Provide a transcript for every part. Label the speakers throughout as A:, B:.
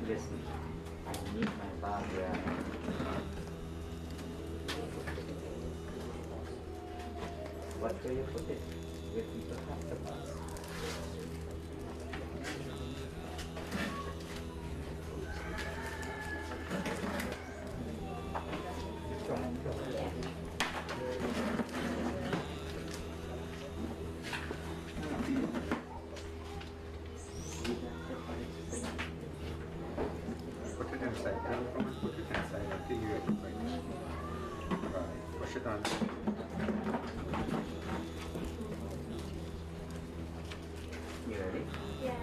A: Yes, I need my bar here. What do you put it? Where people have the bus.
B: Put it inside. Put it inside. I think you have to find it. Right. Push it on.
A: You ready?
C: Yeah.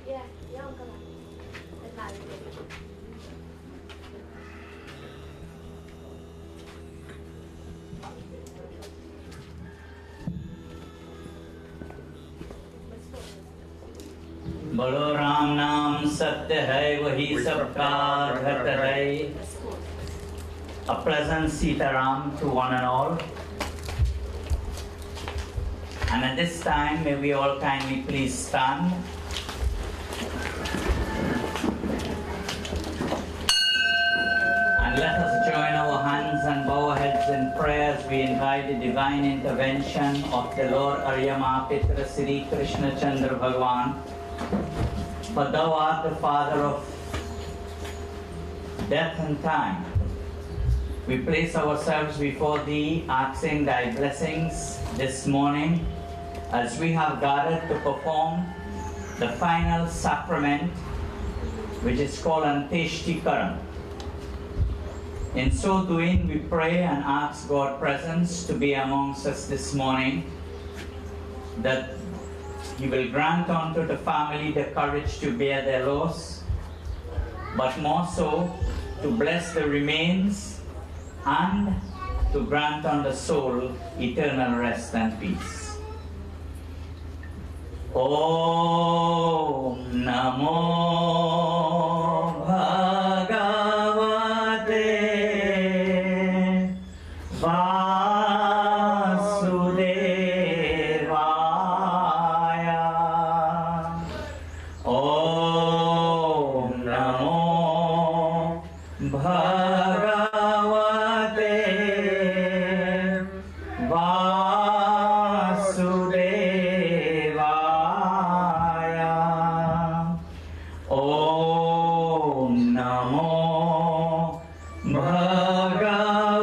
C: Yeah, yeah, Uncle. It's not good.
D: बोलो राम नाम सत्य है वही सबका घट है. A pleasant Sitaram to one and all. And at this time, may we all kindly please stand. And let us join our hands and bow our heads in prayer as we invite the divine intervention of the Lord Aryama Pitra Sri Krishna Chandra Bhagwan. For thou art the Father of death and time. We place ourselves before thee, asking thy blessings this morning as we have gathered to perform the final sacrament, which is called Anteshtikaram. In so doing, we pray and ask God's presence to be amongst us this morning, that He will grant unto the family the courage to bear their loss, but more so to bless the remains and to grant unto the soul eternal rest and peace. Om Namo Bhagavate Vasudevaya. Om Namo Bhagavate Vasudevaya. Om Namo Bhagavate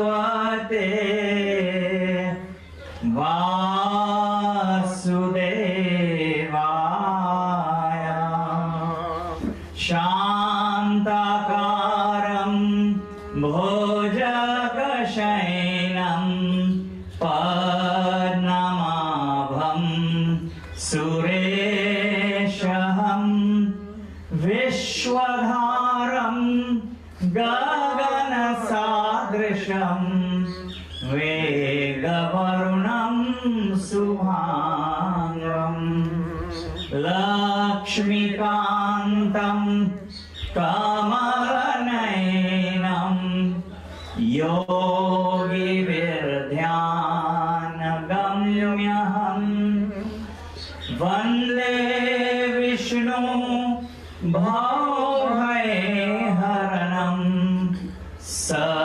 D: Vasudevaya. Shantakaram Bhojakashainam Padnamabham Suresha लक्ष्मीकान्तं कमलनयनं योगिभिर्ध्यानगम्यहं वन्दे विष्णु भवभयहरणं सर्वलोकैकनाथम्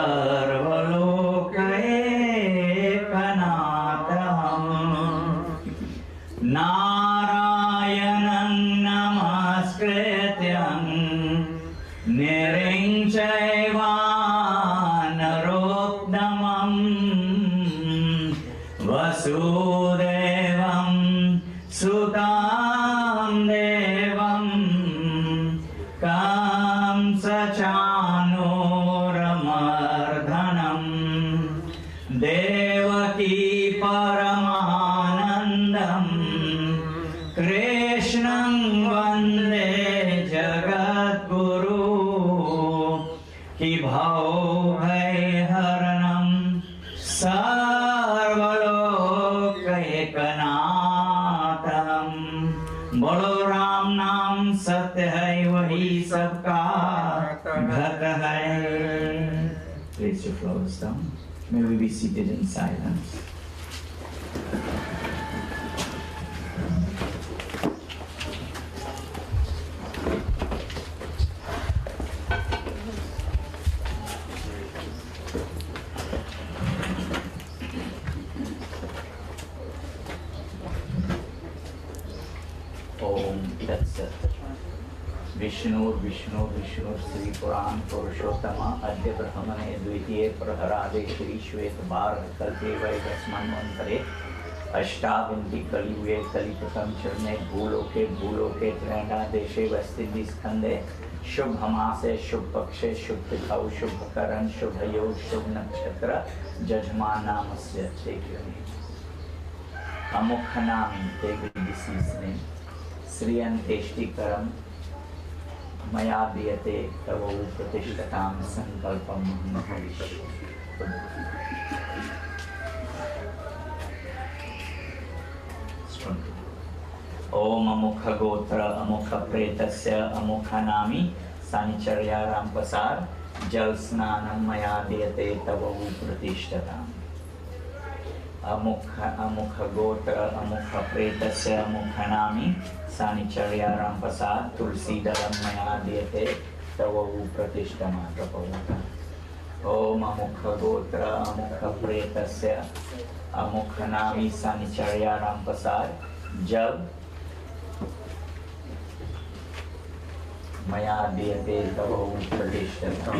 D: नारायणं नमस्कृत्यं नरं चैव नरोत्तमं वसुदेवं सुतं देवं कंसचाणूरमर्दनं देवकी परमानन्दं कृष्णं वन्दे जगद्गुरु कि भवभयहरणं सर्वलोकैकनाथं बोलो राम नाम सत्य है वही सबका घट है. Place your flowers down. May we be seated in silence. Vishnu Vishnu Vishnu Shri पुराण पुरुषोत्तम अद्य ब्रह्मणे द्वितीय प्रहरादे श्री श्वेत बार कल्पे वैकस्मन्वन्तरे अष्टाविंशति कलियुगे कलिप्रथम चरणे भूलोके भूलोके त्रयणा देशे वस्तिन्दि स्कंदे शुभ मासे शुभ पक्षे शुभ तिथौ शुभ करण शुभ योग शुभ नक्षत्र जजमान नामस्य अमुख नामी ते डिसीज ने श्रियंतेष्टिकरम मया दीयते तव प्रतिष्ठतां संकल्पं भविष्यति. ओम अमुख गोत्र अमुख प्रेतस्य अमुख नामी सांचर्या रामप्रसाद जल स्नानं मया दीयते तव प्रतिष्ठताम्. अमुख गोत्र अमुख प्रेतस्य अमुख नामी सानिचर्या रामप्रसाद तुलसी दलम मया दीयते तव प्रतिष्ठमा प्रपवता. ओम अमुख गोत्र अमुख प्रेतस्य अमुख नामी सानिचर्या रामप्रसाद जब मया दीयते तव प्रतिष्ठमा.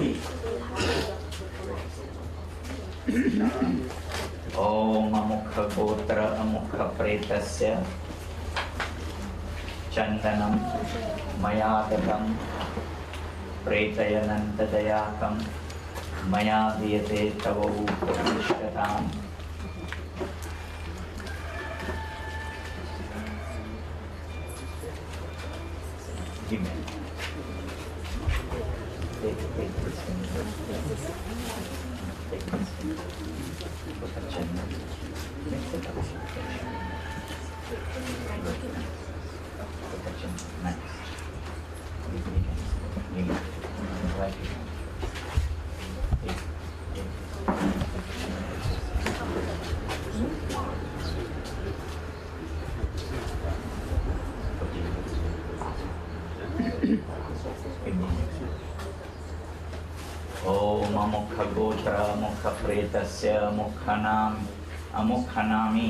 D: ओम अमुख गोत्र अमुख प्रेतस्य चंदनं मया दत्तं प्रेतयनन्तदयाकं मया दीयते तव प्रतिष्ठताम्. ओम अमुख गोत्र अमुख प्रेतस्य अमुख नामी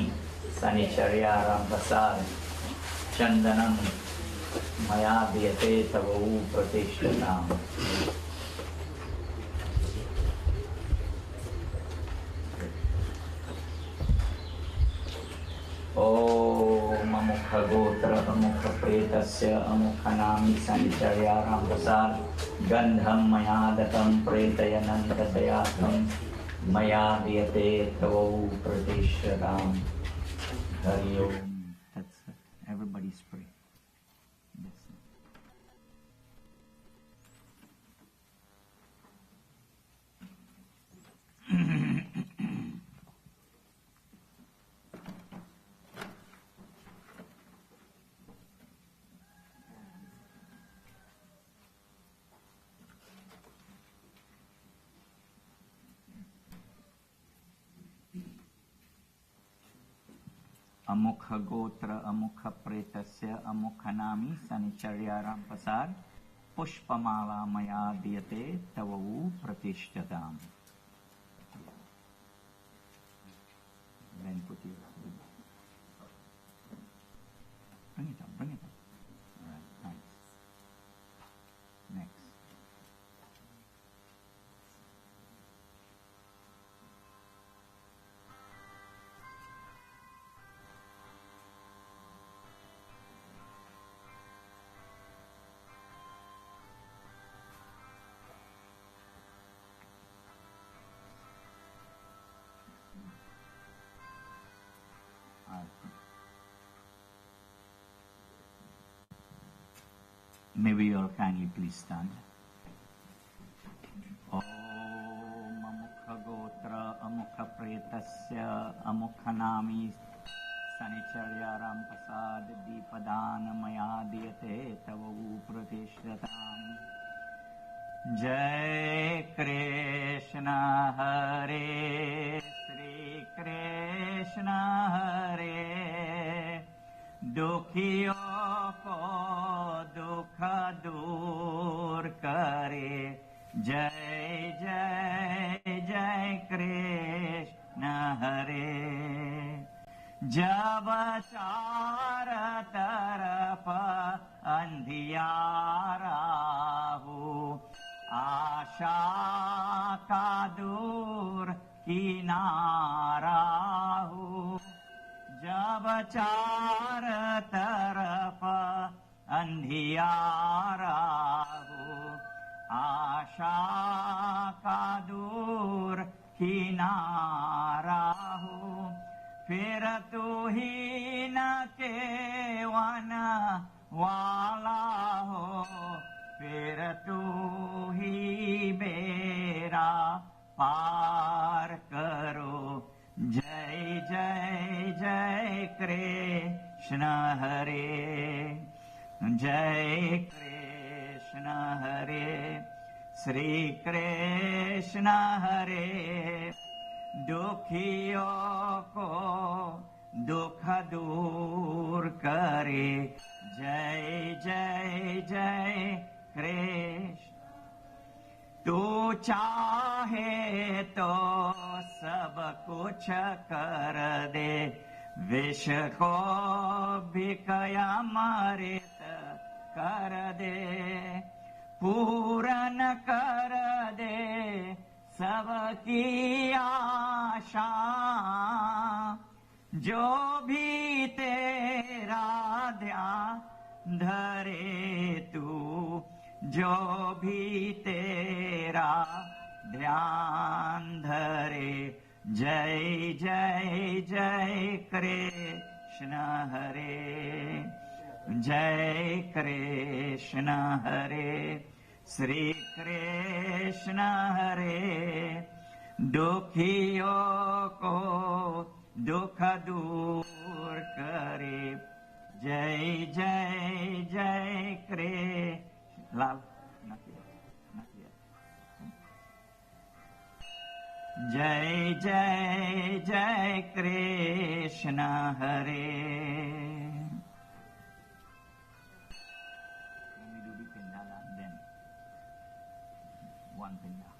D: शनिचर्या रामप्रसाद चंदनं मया दीयते तव प्रतिष्ठताम्. ओम अमुख गोत्र अमुख प्रेतस्य अमुख नामी शनिचर्या रामप्रसाद गंधं मया दत्तं प्रेतयनन्तदयाकं मया दीयते तव प्रतिष्ठताम्. हरि ओम. That's it. Everybody pray. अमुख गोत्र अमुख प्रेतस्य अमुख नामी सनिचर्या रामप्रसाद पुष्पमाला मया दीयते तव प्रतिष्ठताम्. Then put your bring it up, bring it up. All right, thanks. Next. Maybe you all kindly please stand. Om Amukha Gotra Amukha Pretasya Amukha Nami Sanicharya Rampersad Deepadana Maya Diyate Tavavu Pratishthatam. Jai Krishna Hare Sri Krishna Hare Dukhiyo ko dukha dur kare. Jai Jai Jai Krishna Hare. Jab char taraf andhiyara ho आशा का दूर किनारा हो. जब चार तरफ अंधियारा हो आशा का दूर किनारा हो. फिर तू ही न केवन वाला हो. फिर तू ही बेरा पार करो. जय जय जय कृष्ण हरे. जय कृष्ण हरे. श्री कृष्ण हरे. दुखियों को दुख दूर करे. जय जय जय कृष्ण. तू चाहे तो सब कुछ कर दे. विष को भिकया अमृत कर दे. पूरन कर दे सबकी आशा. जो भी तेरा ध्यान धरे तू. जो भी तेरा ध्यान धरे. जय जय जय कृष्ण हरे. जय कृष्ण हरे. श्री कृष्ण हरे. दुखियों को दुख दूर करे. जय जय जय Krishna. Love, not yet, not yet. Jai Jai Jai Krishna Hare. When we do the Pindala, then one Pinda.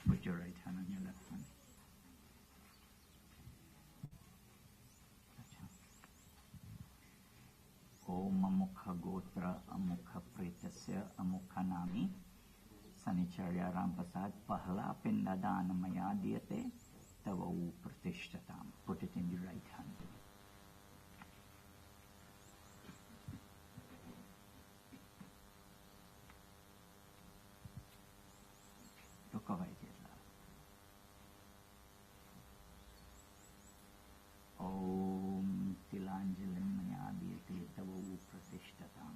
D: Put your right hand on your left hand. Om Amukha Gotra Amukha Pretasya Amukha Nami Sanicharya Rampersad Pahla Pindadana Maya Diyate Tava Pratishthatam. Put it in the right hand. Look away. Om Tilanjalim Mayadiyate Tavavu Pratishthatam.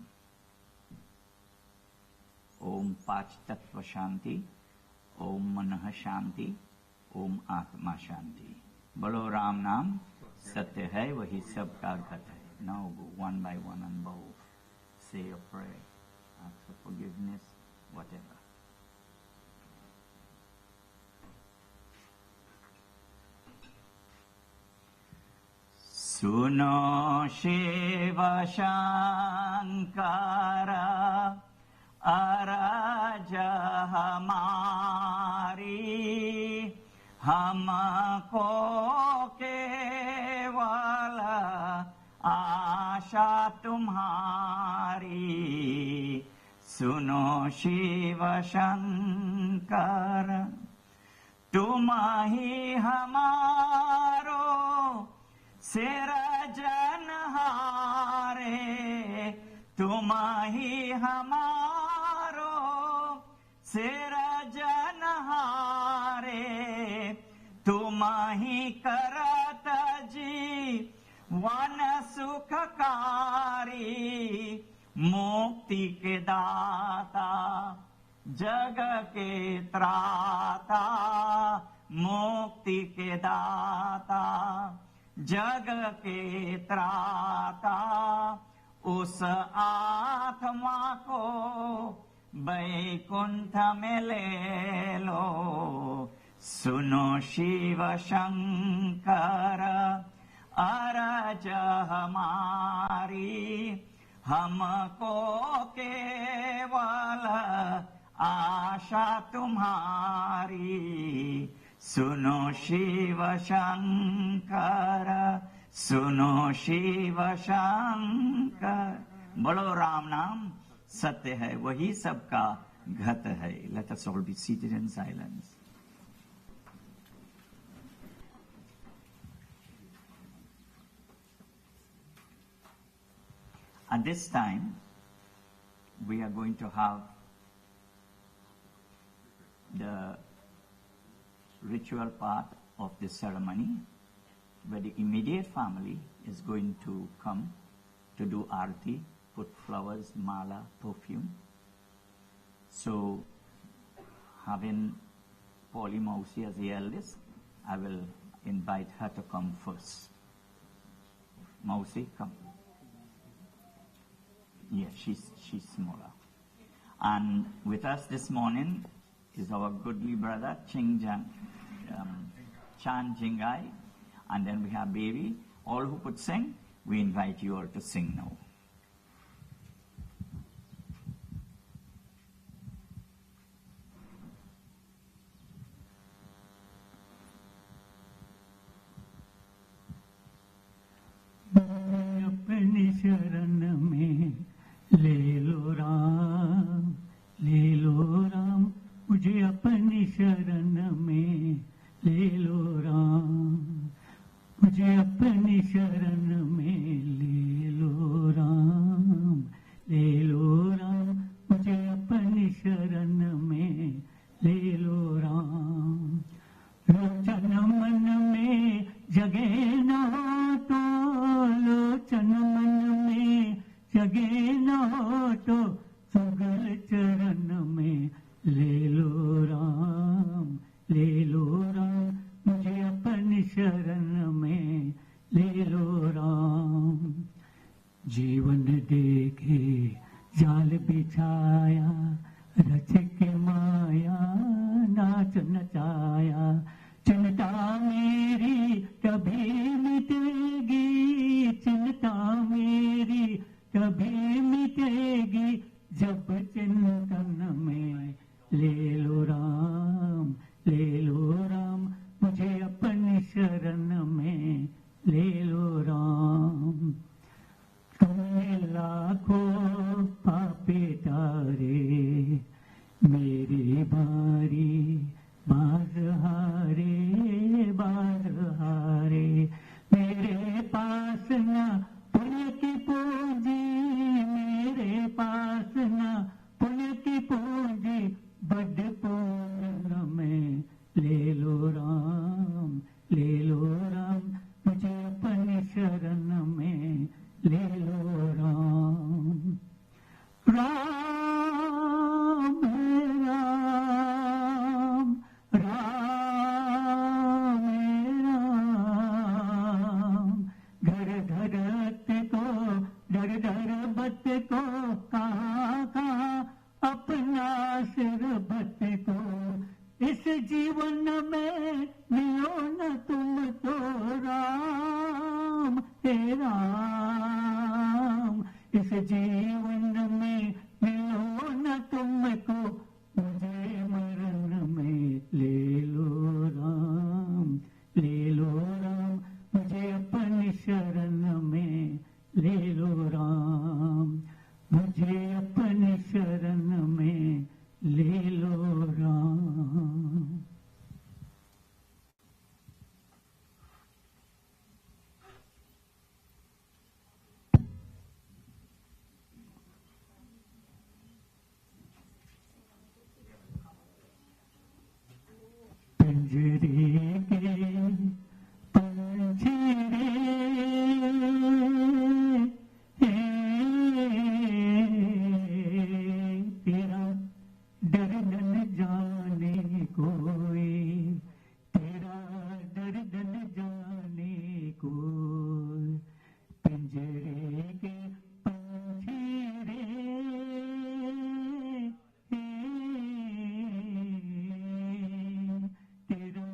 D: Om Pach Tattva Shanti. Om Manah Shanti. Om Atma Shanti. Bolo Ram Naam Satya hai, wahi sabka ghat hai. Now go one by one and bow. Say a prayer. ask for forgiveness, whatever. Suno Shiva Shankara Araja Hamari Hamako Kevala Asha Tumhari Suno Shiva Shankara Tumahi Hamaro Sirajanhare Tumahi Hamaro Sirajanhare Tumahi Karataji Vana Sukhakari Mukti ke Data जग के त्राता मुक्ति के दाता जग के त्राता उस आत्मा को वैकुंठ में ले लो सुनो शिव शंकर अरज हमारी हमको केवल आशा तुम्हारी सुनो शिव शंकर सुनो शिव शंकर बोलो राम नाम सत्य है वही सबका घत है. Let us all be seated in silence. At this time we are going to have the ritual part of this ceremony where the immediate family is going to come to do arati, put flowers, mala, perfume. So having Polly Mausi as the eldest, I will invite her to come first. Mausi, come. Yes, she's smaller. And with us this morning is our goodly brother Chan Jingai, and then we have baby. All who could sing, we invite you all to sing now.
E: अपनी शरण में ले लो राम मुझे अपनी शरण में ले लो राम मुझे अपनी शरण में ले लो राम मुझे अपनी शरण में ले लो राम लोचन मन में जगे न हो तो लोचन मन में जगे न हो तो सुगल चरण में ले लो राम मुझे अपनी शरण में ले लो राम जीवन देखे जाल बिछाया रच के माया नाच नचाया चिंता मेरी कभी मिटेगी चिंता मेरी कभी मिटेगी जब चिंतन में ले लो राम मुझे अपनी शरण में ले लो राम तुमने लाखों पापे तारे मेरी बारी बार हारे मेरे पास ना पुण्य की पूंजी मेरे पास ना पुण्य की पूंजी बड़ से रबत को इस जीवन में मिलो न तुम तो राम हे राम इस जीवन में मिलो न तुमको मुझे मरण में ले लो राम मुझे अपनी शरण में ले लो राम मुझे अपनी शरण में ले लो राम पिंजरे के पंछी तेरा डर न जाने कोई तेरा डर न जाने कोई पिंजरे के पंछी तेरा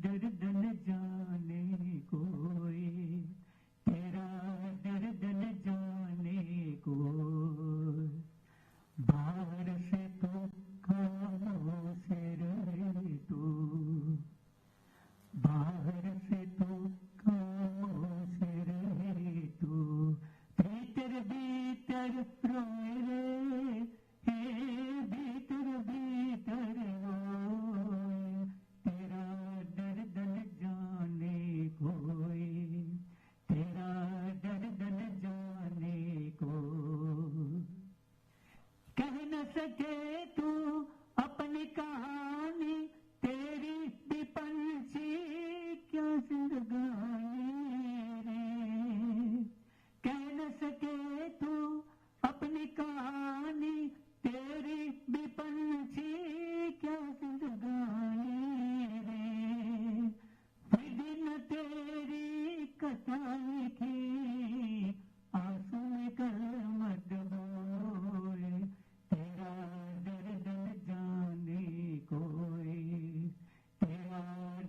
E: डर न जाने कोई तेरा डर न जाने कोई बाहर से तो खामोश रहे तू बाहर से तो खामोश रहे तू भीतर भीतर रोए रे हे भीतर भीतर रोए तेरा डर न जाने कोई तेरा डर न जाने कोई कह न सके तू अपनी कहानी तेरी भी पंछी क्या जिंदगानी रे कह न सके तू अपनी कहानी तेरी भी पंछी क्या जिंदगानी रे विधि न तेरी कथा लिखी आंसू निकल मत बोए तेरा डर न जाने कोई तेरा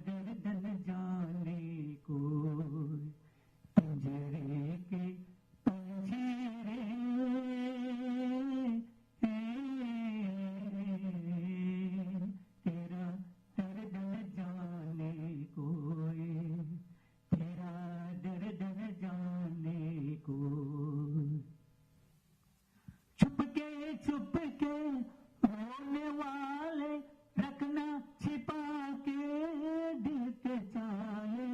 E: डर न जाने कोई पिंजरे के पंछी तेरा डर न जाने कोई तेरा डर न जाने कोई छुपके रोने वाले रखना छिपा के दिल के चाले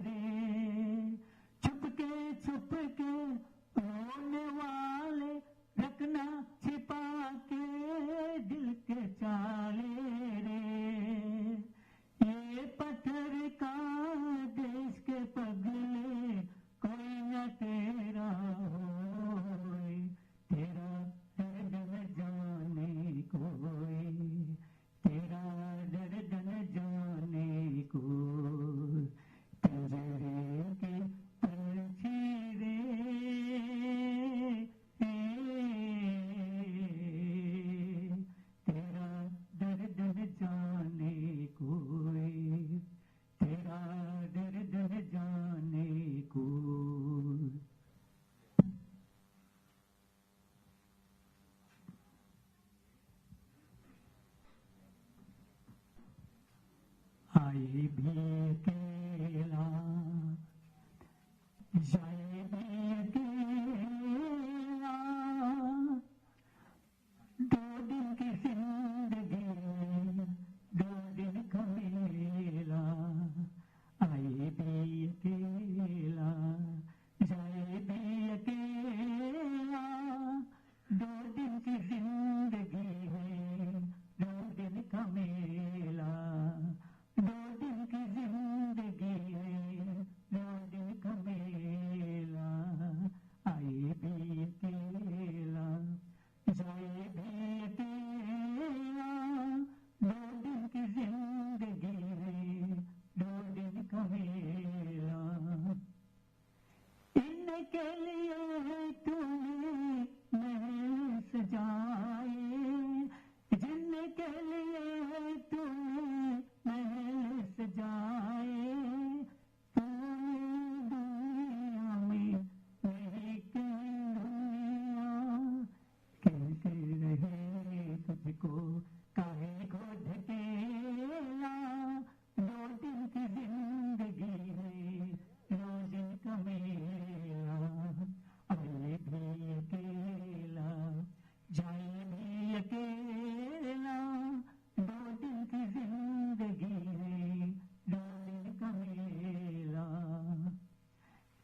E: रे छुपके रोने वाले रखना छिपा के दिल के चाले रे ये पत्थर का देश के पगले कोई न तेरा होए तेरा डर न जाने कोई तेरा डर न जाने कोई पिंजरे के पंछी तेरा डर न जाने कोई तेरा डर न जाने कोई आई भी अकेला जाए भी अकेला दो दिन की जिंदगी दो दिन का मेला आई भी अकेला जाए भी अकेला दो दिन की जिंदगी है दो दिन का मेला दो दिन की जिंदगी को काहे को ढकेला, 2 दिन की जिंदगी है 2 दिन का मेला, आए भी अकेला जाए भी अकेला, 2 दिन की जिंदगी है 2 दिन का मेला।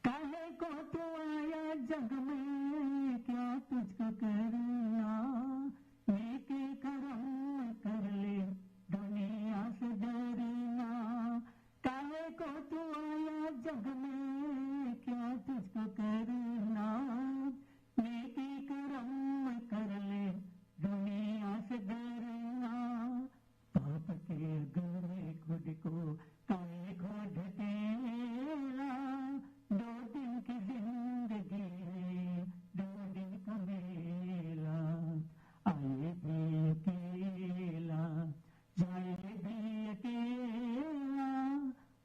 E: काहे को तू आया जग में, क्या तुझको करना, नेकी करम कर ले दुनिया से डरना। काहे को तू आया जग में, क्या तुझको करना, नेकी करम कर ले दुनिया से डरना। पाप के अगर खुद को काहे को ढकेला, 2 दिन की जिंदगी है 2 दिन का मेला, आए भी अकेला जाए भी अकेला,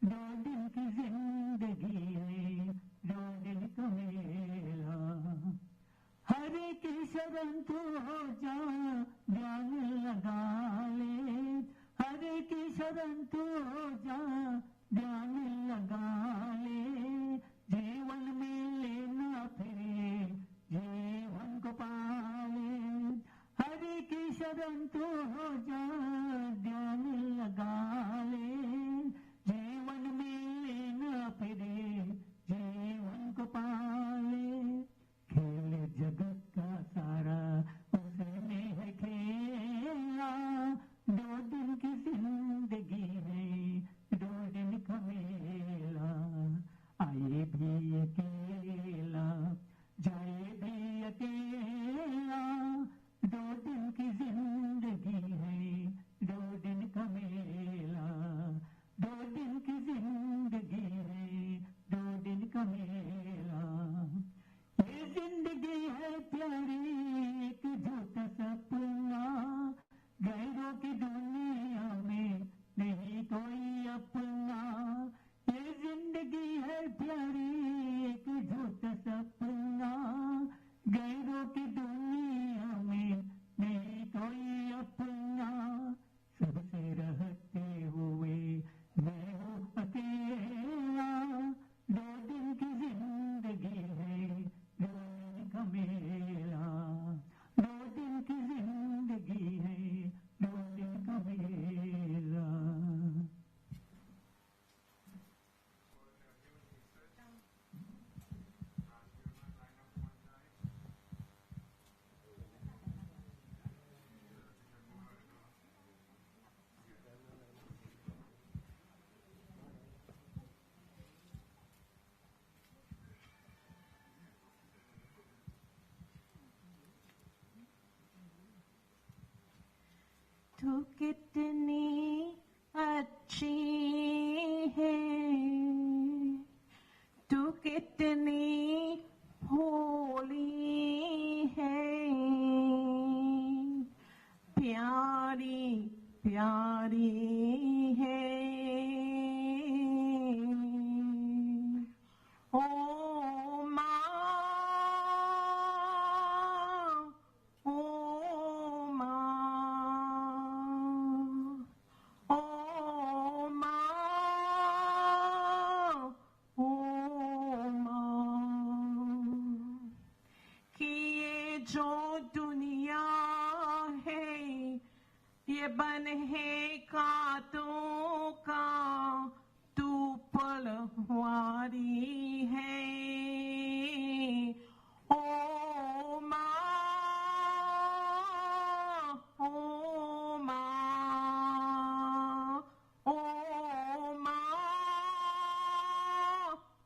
E: 2 दिन की जिंदगी है 2 दिन का मेला। हरे की शरण तू हो जा ध्यान लगा ले, हरे की शरण तू हो जा ध्यान लगा ले, जीवन में लेना फिरे जीवन को पाले। हरे की शरण तू हो जा ध्यान लगा ले, जीवन में लेना फिरे जीवन को पाले। खेल जगत का सारा उसमें है खेला, 2 दिन की जिंदगी है 2 दिन का मेला, आए भी अकेला जाए भी अकेला, 2 दिन की जिंदगी है 2 दिन का मेला, 2 दिन की जिंदगी है 2 दिन का मेला। ये जिंदगी है प्यारी एक झूठा सपना, गैरों की दुनिया में नहीं कोई अपना। ये जिंदगी है प्यारी एक झूठा सपना, गैरों की दुनिया में नहीं कोई अपना। सबसे रहते हुए मैं हूँ अकेला, 2 दिन की जिंदगी है 2 दिन का मेला, 2 दिन की जिंदगी है 2 दिन का मेला।
F: तू कितनी अच्छी है, तू कितनी भोली है, प्यारी प्यारी है। ओ माँ, ओ माँ, ओ माँ, ओ माँ, कि ये जो दुनिया है ये बन है कांटों का, तू पलवारी है। ओ माँ, ओ माँ, ओ माँ,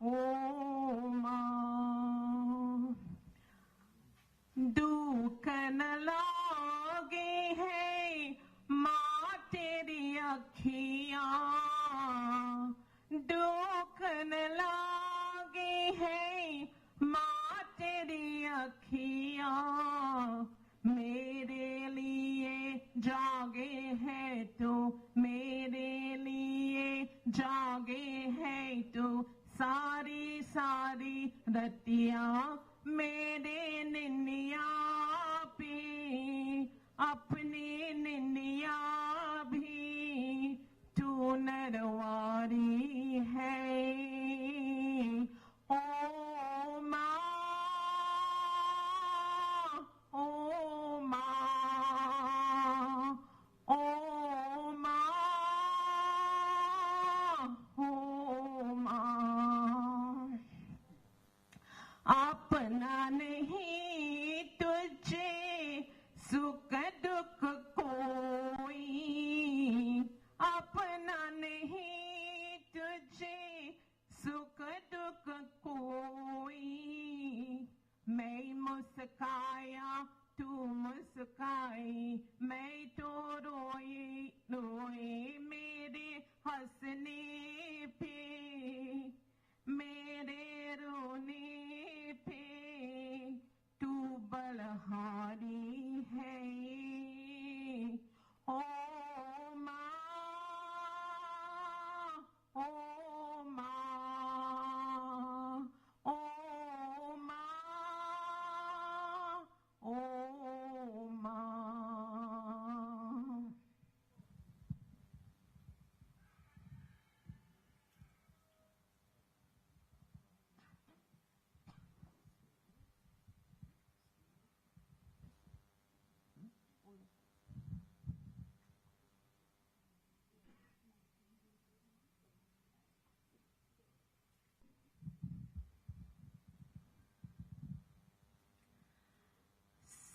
F: ओ माँ, दुख न लागे है माँ तेरी अखियाँ, दुख न लागे है माँ तेरी अखियाँ, मेरे लिए जागे है तू, मेरे लिए जागे है तू, सारी सारी रतियाँ मेरे निन्निया पे अपने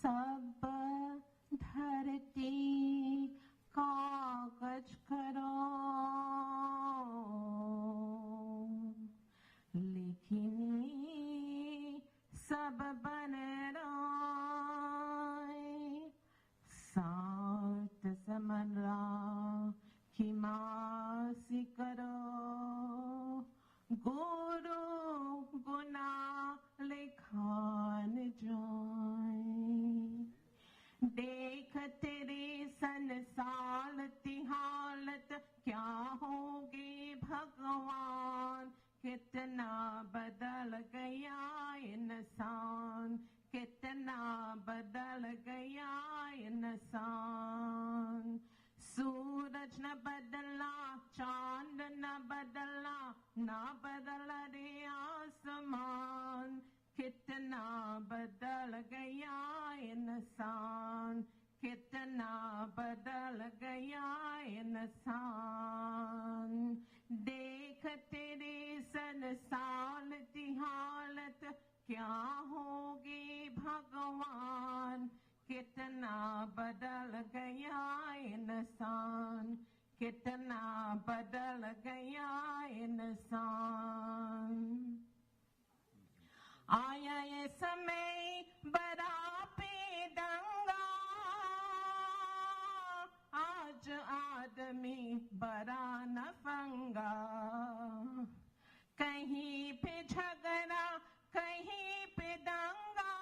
F: सब धरती कागज करो, लिखनी सब बन राय, सात समरा की मासी करो, गुरु गुना लिखान जाए। देख तेरी संसार की हालत क्या होगी भगवान, कितना बदल गया इंसान, कितना बदल गया इंसान। सूरज न बदला, चांद न बदला, ना बदला रे आसमान, कितना बदल गया इंसान, कितना बदल गया इंसान। देख तेरी संसार की हालत क्या होगी भगवान, कितना बदल गया इंसान, कितना बदल गया इंसान। आया ये समय बड़ा बेदंगा, आज आदमी बड़ा नफंगा, कहीं पे झगड़ा कहीं पे दंगा,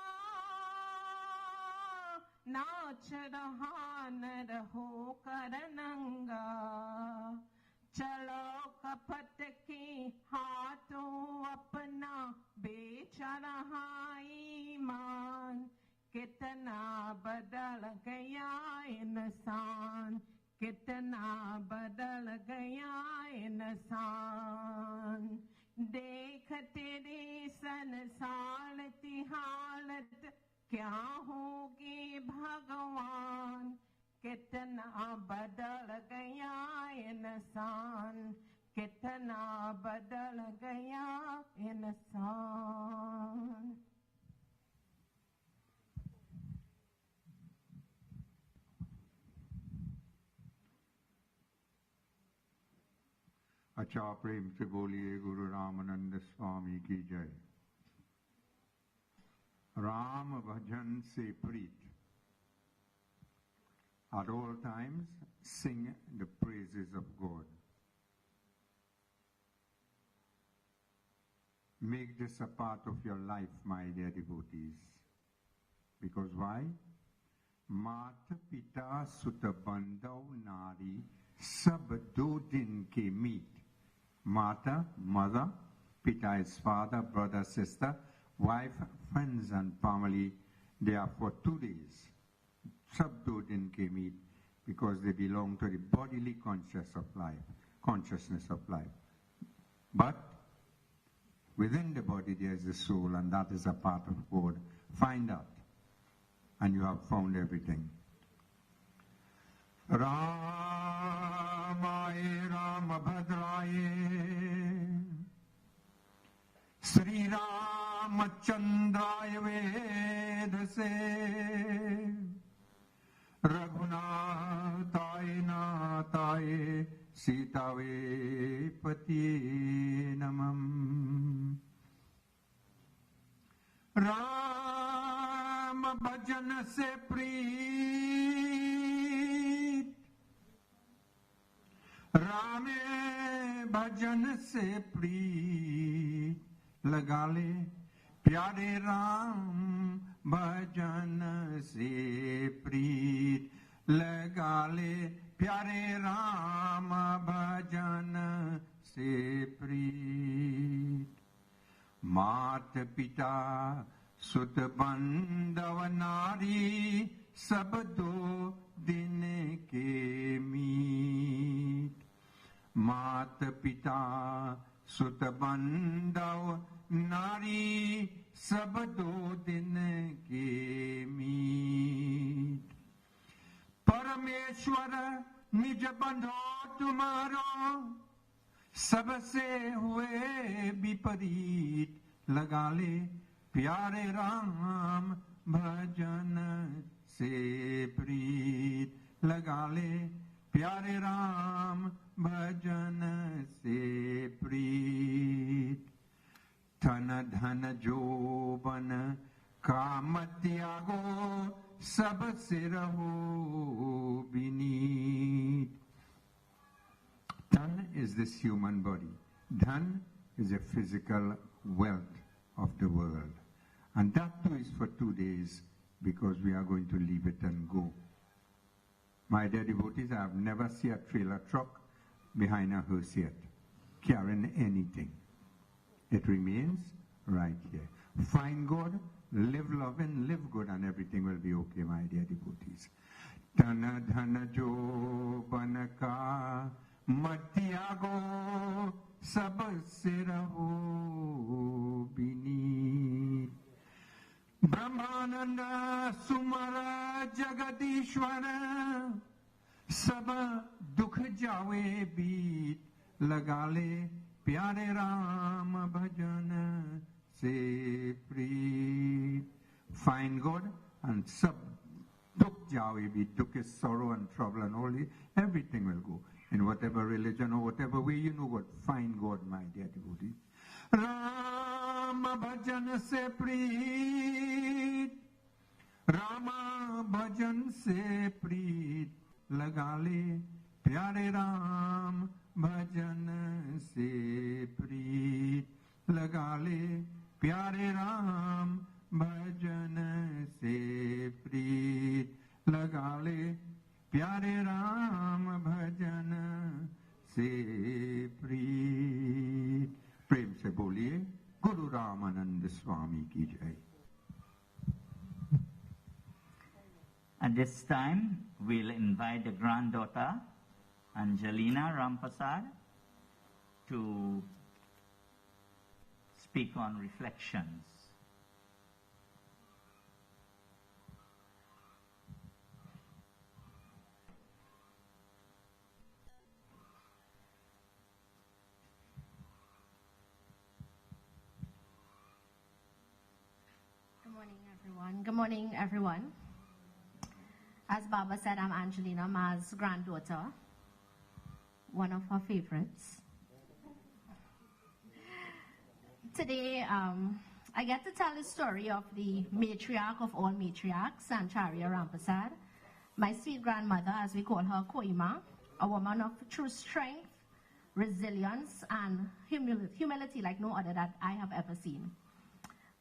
F: नाच रहा नर हो कर नंगा। चलो कपट की हाथों अपना बेच रहा ईमान, कितना बदल गया इंसान, कितना बदल गया इंसान। देख तेरी संसार की हालत क्या होगी भगवान, कितना बदल गया इंसान, कितना बदल गया इंसान।
B: अच्छा प्रेम से बोलिए गुरु रामानंद स्वामी की जय। राम भजन से प्रीत। At all times sing the praises of God. Make this a part of your life, my dear devotees. Because why? Mata pita sutta bandhav nari sab do din ke meet. Mata, mother, pita is father, brother, sister, wife, friends and family. They are for 2 days. Sab do din ke meet, because they belong to the bodily consciousness of life. But within the body there is the soul, and that is a part of God. Find out, and you have found everything. Ramaye Ramabhadraye Sri Ramachandraya Vedase Raghunathaye Nathaye Sitawe Patiye Namam. Ram bhajan se preet, Rame bhajan se preet, लगा ले प्यारे राम भजन से प्रीत, लगा ले प्यारे राम भजन से प्रीत। मात पिता सुत बंधव नारी सब 2 दिन के मीत। मात पिता सुत बंधव नारी सब 2 दिन के मीत। परमेश्वर निज बंधो तुम्हारो, सबसे हुए विपरीत। लगा ले प्यारे राम भजन से प्रीत लगा ले प्यारे राम भजन से प्रीत धन धन जोबन काम त्यागो सब से रहो Vineet. Dhan is this human body. Dhan is a physical wealth of the world. And that too is for 2 days because we are going to leave it and go. My dear devotees, I have never seen a trailer truck behind a hearse yet carrying anything. It remains right here. Find God, live loving, live good, and everything will be okay, my dear devotees. Dhana dhana jo banaka matyago sab se raho beneath. Brahmananda sumara jagadishwara sab dukh jawe beat laga le pyare Ram bhajan se preet. Find God and sab dukh jawe beat. Dukh is sorrow and trouble and all. Everything will go. In whatever religion or whatever way you know God, find God, my dear devotees. Rama bhajan se preet, Rama bhajan se preet, laga le pyare Ram bhajan se preet, laga le pyare Ram bhajan se preet, laga le pyare Ram bhajan se preet. प्रेम से बोलिए गुरु रामानंद स्वामी की जय.
D: At this time, we'll invite the granddaughter, Angelina Rampersad, to speak on reflections.
C: Good morning, everyone. As Baba said, I'm Angelina, Ma's granddaughter, one of her favorites. Today, I get to tell the story of the matriarch of all matriarchs, Sancharia Rampersad, my sweet grandmother, as we call her, Koima, a woman of true strength, resilience, and humility like no other that I have ever seen.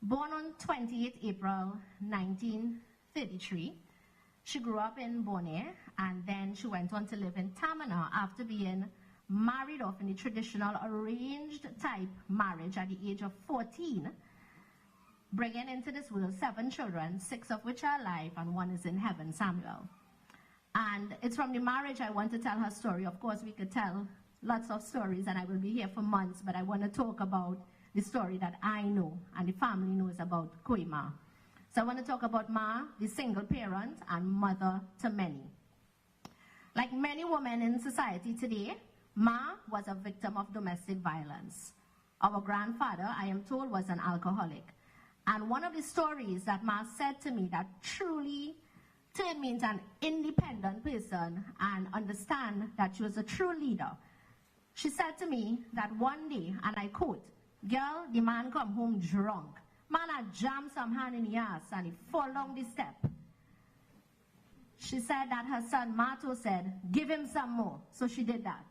C: Born on 28 April 1933, she grew up in Bone, and then she went on to live in Tamana after being married off in the traditional arranged type marriage at the age of 14, bringing into this world 7 children, 6 of which are alive and 1 is in heaven, Samuel. And it's from the marriage I want to tell her story. Of course, we could tell lots of stories, and I will be here for months, but I want to talk about the story that I know and the family knows about Koima. So I want to talk about Ma, the single parent and mother to many. Like many women in society today, Ma was a victim of domestic violence. Our grandfather, I am told, was an alcoholic. And one of the stories that Ma said to me that truly turned me into an independent person and understand that she was a true leader. She said to me that one day, and I quote, "Girl, the man come home drunk. Man, I jam some hand in the ass and he fall down the step." She said that her son Mato said, "Give him some more." So she did that.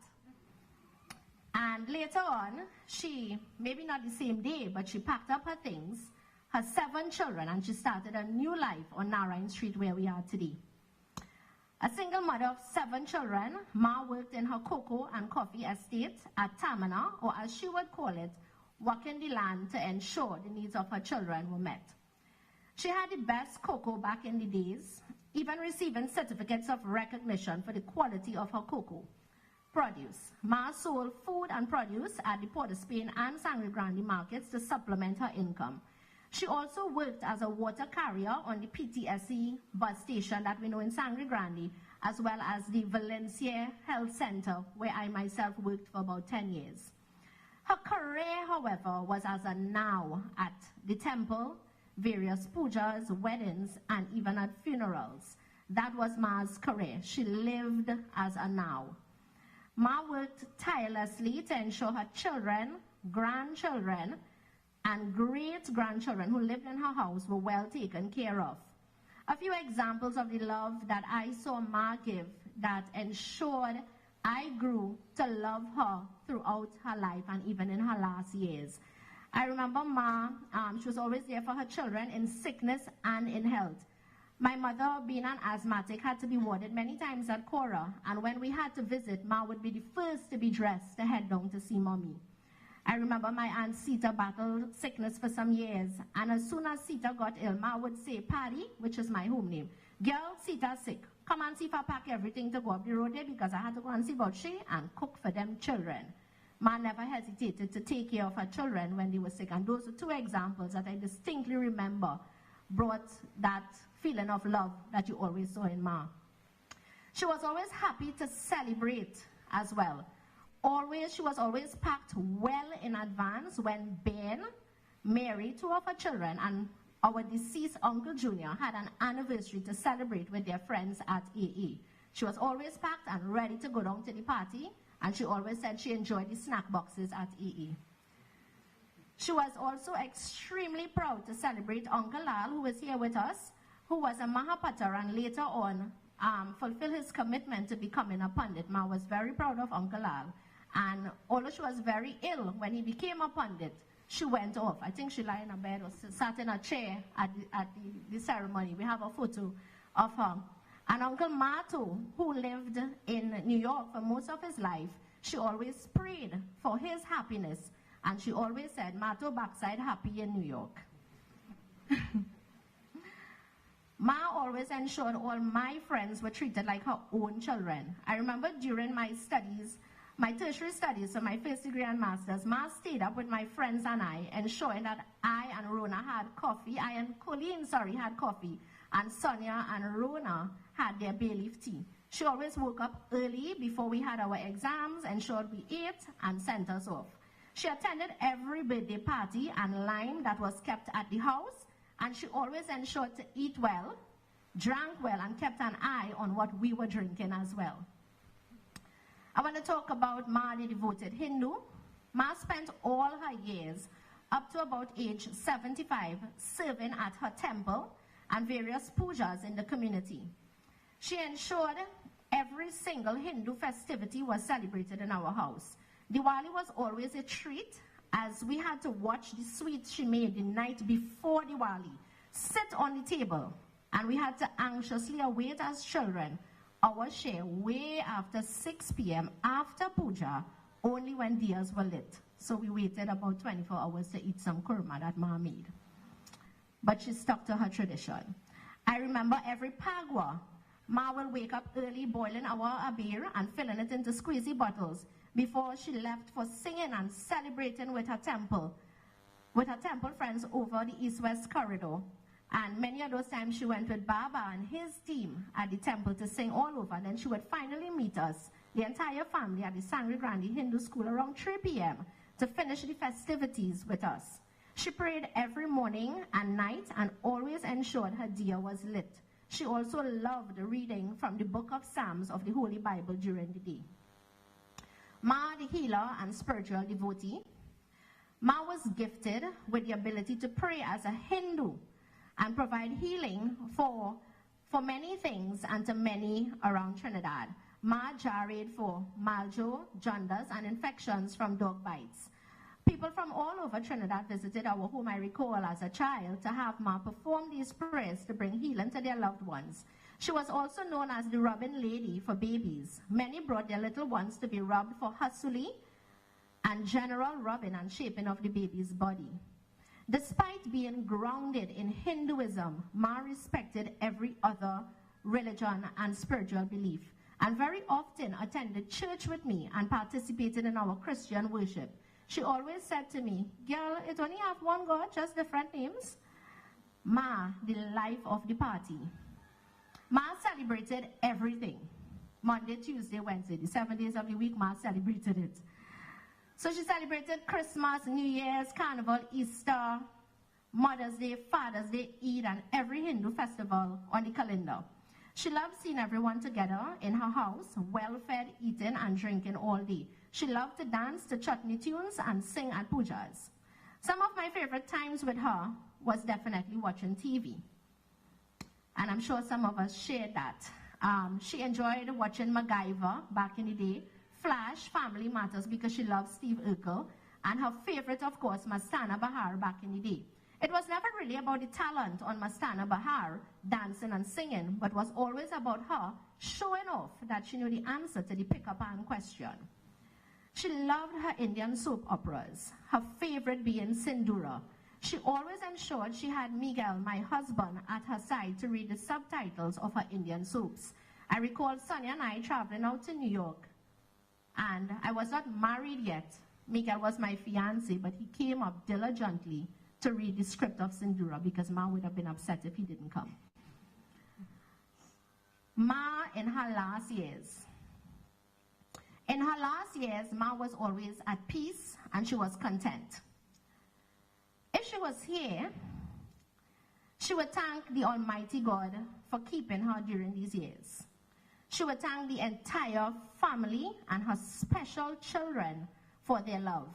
C: And later on, she, maybe not the same day, but she packed up her things, her 7 children, and she started a new life on Narine Street where we are today. A single mother of 7 children, Ma worked in her cocoa and coffee estate at Tamana, or as she would call it, working the land to ensure the needs of her children were met. She had the best cocoa back in the days, even receiving certificates of recognition for the quality of her cocoa. Produce. Ma sold food and produce at the Port of Spain and Sangre Grande markets to supplement her income. She also worked as a water carrier on the PTSE bus station that we know in Sangre Grande, as well as the Valencia Health Center, where I myself worked for about 10 years. Her career, however, was as a now at the temple, various pujas, weddings, and even at funerals. That was Ma's career. She lived as a now. Ma worked tirelessly to ensure her children, grandchildren, and great-grandchildren who lived in her house were well taken care of. A few examples of the love that I saw Ma give that ensured I grew to love her throughout her life and even in her last years. I remember Ma, she was always there for her children in sickness and in health. My mother, being an asthmatic, had to be warded many times at Cora, and when we had to visit, Ma would be the first to be dressed to head down to see Mommy. I remember my Aunt Sita battled sickness for some years, and as soon as Sita got ill, Ma would say, Patty, which is my home name, girl, Sita's sick. Come and see if I pack everything to go up the road there because I had to go and see about she and cook for them children. Ma never hesitated to take care of her children when they were sick, and those are two examples that I distinctly remember brought that feeling of love that you always saw in Ma. She was always happy to celebrate as well. She was always packed well in advance when Ben, Mary, two of her children, and our deceased Uncle Junior had an anniversary to celebrate with their friends at AA. She was always packed and ready to go down to the party, and she always said she enjoyed the snack boxes at AA. She was also extremely proud to celebrate Uncle Lal, who is here with us, who was a Mahapatar and later on fulfilled his commitment to becoming a Pandit. Ma was very proud of Uncle Lal. And although she was very ill, when he became a Pandit, she went off. I think she lay in a bed or sat in a chair at the ceremony. We have a photo of her. And Uncle Mato, who lived in New York for most of his life, she always prayed for his happiness. And she always said, Mato backside happy in New York. Ma always ensured all my friends were treated like her own children. I remember during my studies, my tertiary studies, so my first degree and master's, Ma stayed up with my friends and I, ensuring that I and Rona had coffee. I and Colleen, had coffee. And Sonia and Rona had their bay leaf tea. She always woke up early before we had our exams, ensured we ate, and sent us off. She attended every birthday party and lime that was kept at the house, and she always ensured to eat well, drank well, and kept an eye on what we were drinking as well. I want to talk about Ma, the devoted Hindu. Ma spent all her years, up to about age 75, serving at her temple and various pujas in the community. She ensured every single Hindu festivity was celebrated in our house. Diwali was always a treat, as we had to watch the sweets she made the night before Diwali sit on the table, and we had to anxiously await as children our share way after 6 p.m. after puja, only when diyas were lit. So we waited about 24 hours to eat some kurma that Ma made. But she stuck to her tradition. I remember every pagwa, Ma will wake up early boiling our abir and filling it into squeezy bottles before she left for singing and celebrating with her temple friends over the east-west corridor. And many of those times she went with Baba and his team at the temple to sing all over. And then she would finally meet us, the entire family, at the Sangre Grande Hindu school around 3 p.m. to finish the festivities with us. She prayed every morning and night and always ensured her diya was lit. She also loved reading from the book of Psalms of the Holy Bible during the day. Ma, the healer and spiritual devotee. Ma was gifted with the ability to pray as a Hindu and provide healing for many things and to many around Trinidad. Ma jarred for maljo, jaundice, and infections from dog bites. People from all over Trinidad visited our home, I recall, as a child to have Ma perform these prayers to bring healing to their loved ones. She was also known as the rubbing lady for babies. Many brought their little ones to be rubbed for hasuli and general rubbing and shaping of the baby's body. Despite being grounded in Hinduism, Ma respected every other religion and spiritual belief, and very often attended church with me and participated in our Christian worship. She always said to me, girl, it only have one God, just different names. Ma, the life of the party. Ma celebrated everything. Monday, Tuesday, Wednesday, the 7 days of the week, Ma celebrated it. So she celebrated Christmas, New Year's, Carnival, Easter, Mother's Day, Father's Day, Eid, and every Hindu festival on the calendar. She loved seeing everyone together in her house, well-fed, eating and drinking all day. She loved to dance to chutney tunes and sing at pujas. Some of my favorite times with her was definitely watching TV. And I'm sure some of us shared that. She enjoyed watching MacGyver back in the day, Flash, Family Matters, because she loved Steve Urkel, and her favorite, of course, Mastana Bahar back in the day. It was never really about the talent on Mastana Bahar, dancing and singing, but was always about her showing off that she knew the answer to the pick-up-and question. She loved her Indian soap operas, her favorite being Sindhura. She always ensured she had Miguel, my husband, at her side to read the subtitles of her Indian soaps. I recall Sonia and I traveling out to New York, and I was not married yet. Miguel was my fiancé, but he came up diligently to read the script of Sindhura because Ma would have been upset if he didn't come. Ma in her last years. In her last years, Ma was always at peace and she was content. If she was here, she would thank the Almighty God for keeping her during these years. She would thank the entire family and her special children for their love.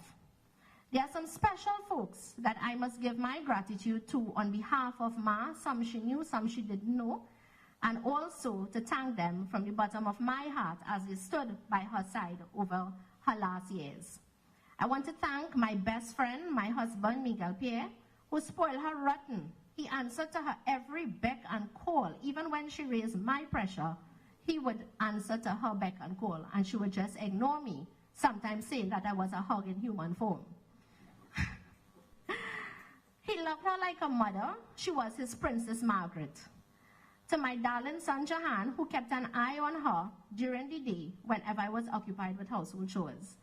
C: There are some special folks that I must give my gratitude to on behalf of Ma. Some she knew, some she didn't know, and also to thank them from the bottom of my heart as they stood by her side over her last years. I want to thank my best friend, my husband, Miguel Pierre, who spoiled her rotten. He answered to her every beck and call. Even when she raised my pressure, he would answer to her beck and call, and she would just ignore me, sometimes saying that I was a hug in human form. He loved her like a mother. She was his Princess Margaret. To my darling son Jahan, who kept an eye on her during the day whenever I was occupied with household chores.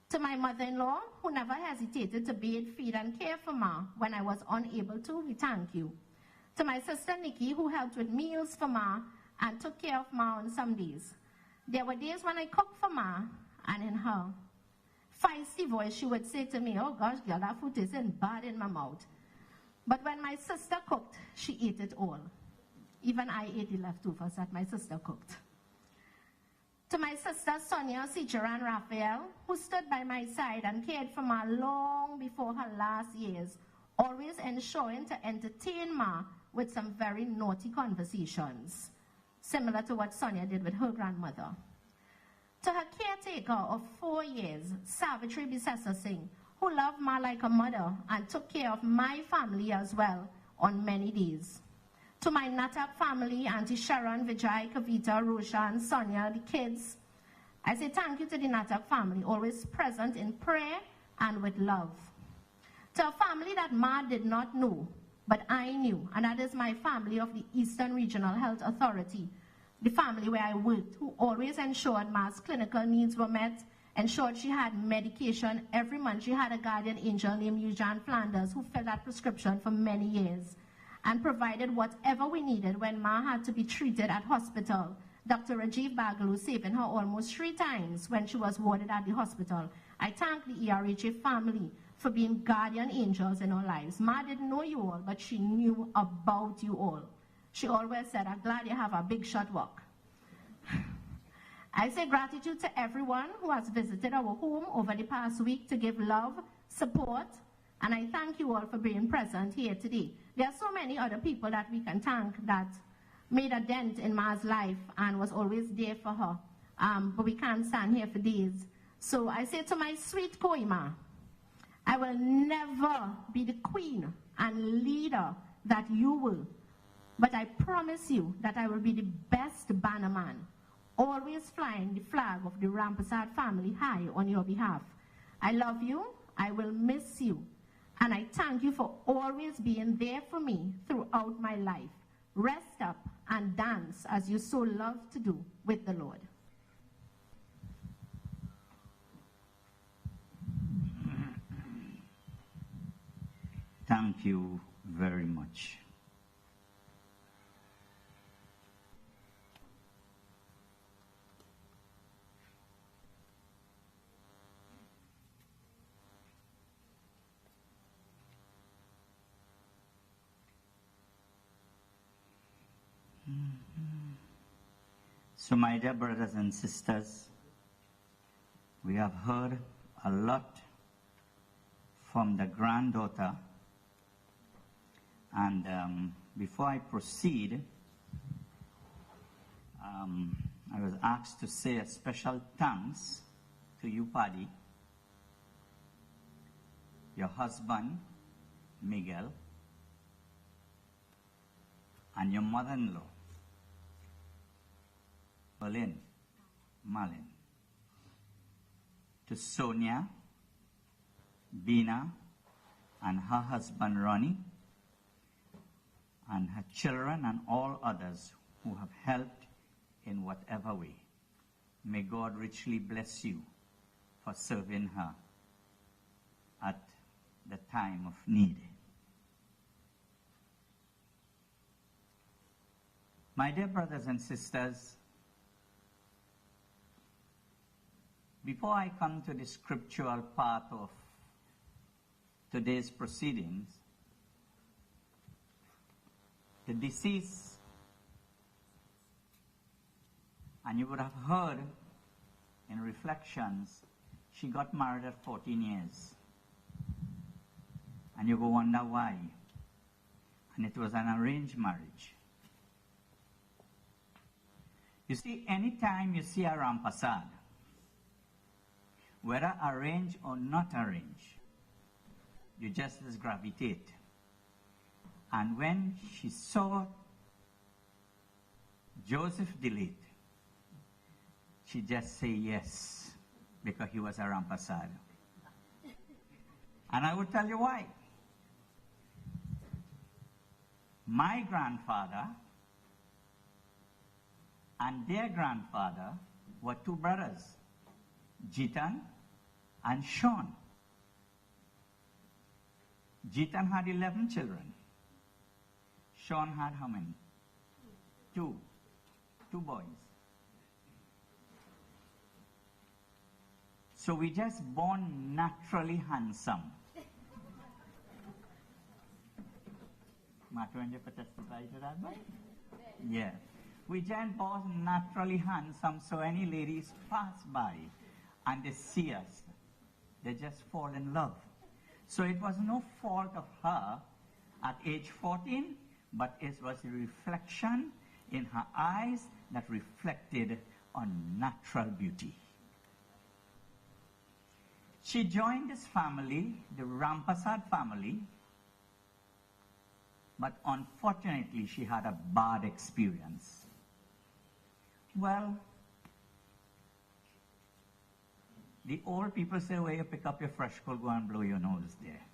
C: To my mother-in-law, who never hesitated to bathe, feed, and care for Ma when I was unable to, we thank you. To my sister Nikki, who helped with meals for Ma and took care of Ma on some days. There were days when I cooked for Ma, and in her feisty voice, she would say to me, "Oh gosh, girl, that food isn't bad in my mouth." But when my sister cooked, she ate it all. Even I ate the leftovers that my sister cooked. To my sisters Sonia, Sancharia, and Raphael, who stood by my side and cared for Ma long before her last years, always ensuring to entertain Ma with some very naughty conversations, similar to what Sonia did with her grandmother. To her caretaker of 4 years, Savitri Bisessa Singh, who loved Ma like a mother and took care of my family as well on many days. To my Natak family, Auntie Sharon, Vijay, Kavita, Roshan, Sonia, the kids, I say thank you to the Natak family, always present in prayer and with love. To a family that Ma did not know, but I knew, and that is my family of the Eastern Regional Health Authority, the family where I worked, who always ensured Ma's clinical needs were met, ensured she had medication every month. She had a guardian angel named Eugene Flanders who filled that prescription for many years and provided whatever we needed when Ma had to be treated at hospital. Dr. Rajiv Bagalu saving her almost 3 times when she was warded at the hospital. I thank the ERHA family for being guardian angels in our lives. Ma didn't know you all, but she knew about you all. She always said, "I'm glad you have a big shot walk." I say gratitude to everyone who has visited our home over the past week to give love, support, and I thank you all for being present here today. There are so many other people that we can thank that made a dent in Ma's life and was always there for her, but we can't stand here for days. So I say to my sweet Koima, I will never be the queen and leader that you will, but I promise you that I will be the best bannerman, always flying the flag of the Rampersad family high on your behalf. I love you, I will miss you, and I thank you for always being there for me throughout my life. Rest up and dance as you so love to do with the Lord.
D: Thank you very much. So, my dear brothers and sisters, we have heard a lot from the granddaughter. And before I proceed, I was asked to say a special thanks to you, Paddy, your husband, Miguel, and your mother-in-law, Malin, to Sonia, Bina, and her husband, Ronnie, and her children and all others who have helped in whatever way. May God richly bless you for serving her at the time of need. My dear brothers and sisters, before I come to the scriptural part of today's proceedings, the deceased, and you would have heard in reflections, she got married at 14 years. And you go wonder why. And it was an arranged marriage. You see, anytime you see a Rampersad, whether arranged or not arranged, you just gravitate. And when she saw Joseph Delete, she just said yes, because he was a Rampersad. And I will tell you why. My grandfather and their grandfather were two brothers, Jitan and Sean. Jitan had 11 children. Sean had how many? Two boys. So we just born naturally handsome. Matthew, testify to that, right? Yeah. We just born naturally handsome, so any ladies pass by and they see us, they just fall in love. So it was no fault of her at age 14, but it was a reflection in her eyes that reflected on natural beauty. She joined this family, the Rampersad family, but unfortunately she had a bad experience. Well, the old people say, where you pick up your fresh coal, go and blow your nose there.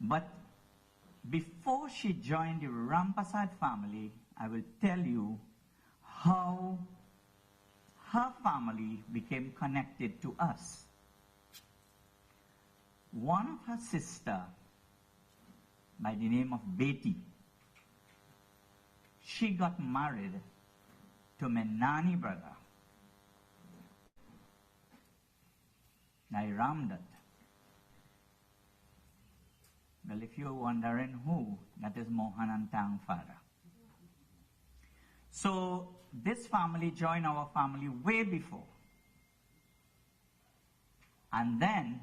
D: But before she joined the Rampersad family, I will tell you how her family became connected to us. One of her sisters, by the name of Betty, she got married to my nanny brother, Narine Street. Well, if you're wondering who, that is Mohan and Tang father. So this family joined our family way before. And then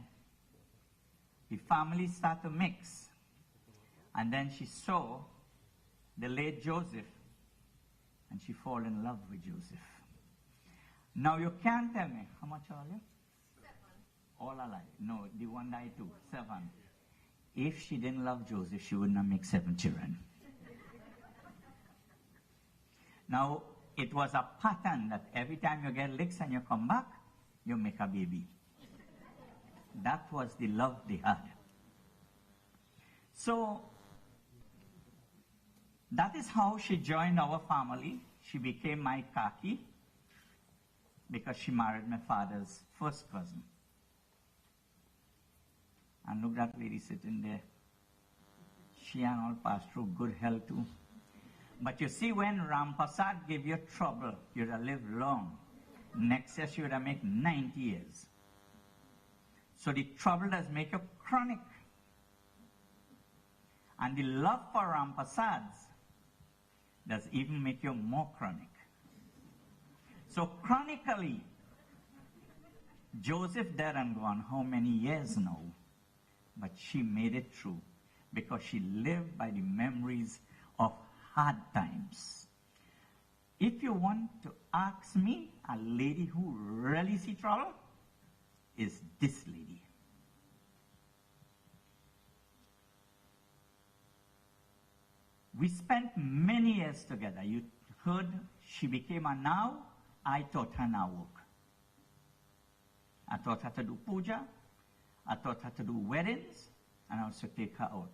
D: the family started to mix. And then she saw the late Joseph, and she fell in love with Joseph. Now you can't tell me, how much are you? 7. All alive. No, the one died too. 7. If she didn't love Joseph, she would not make 7 children. Now, it was a pattern that every time you get licks and you come back, you make a baby. That was the love they had. So, that is how she joined our family. She became my kaki because she married my father's first cousin. And look at that lady sitting there. She and all passed through good health too. But you see, when Rampersad gave you trouble, you'd have lived long. Next year, she would have made 90 years. So the trouble does make you chronic. And the love for Rampersads does even make you more chronic. So chronically, Joseph dead and gone how many years now? But she made it through because she lived by the memories of hard times. If you want to ask me, a lady who really see trouble is this lady. We spent many years together. You heard she became a now. I taught her now work. I taught her to do puja. I taught her to do weddings. And I also take her out.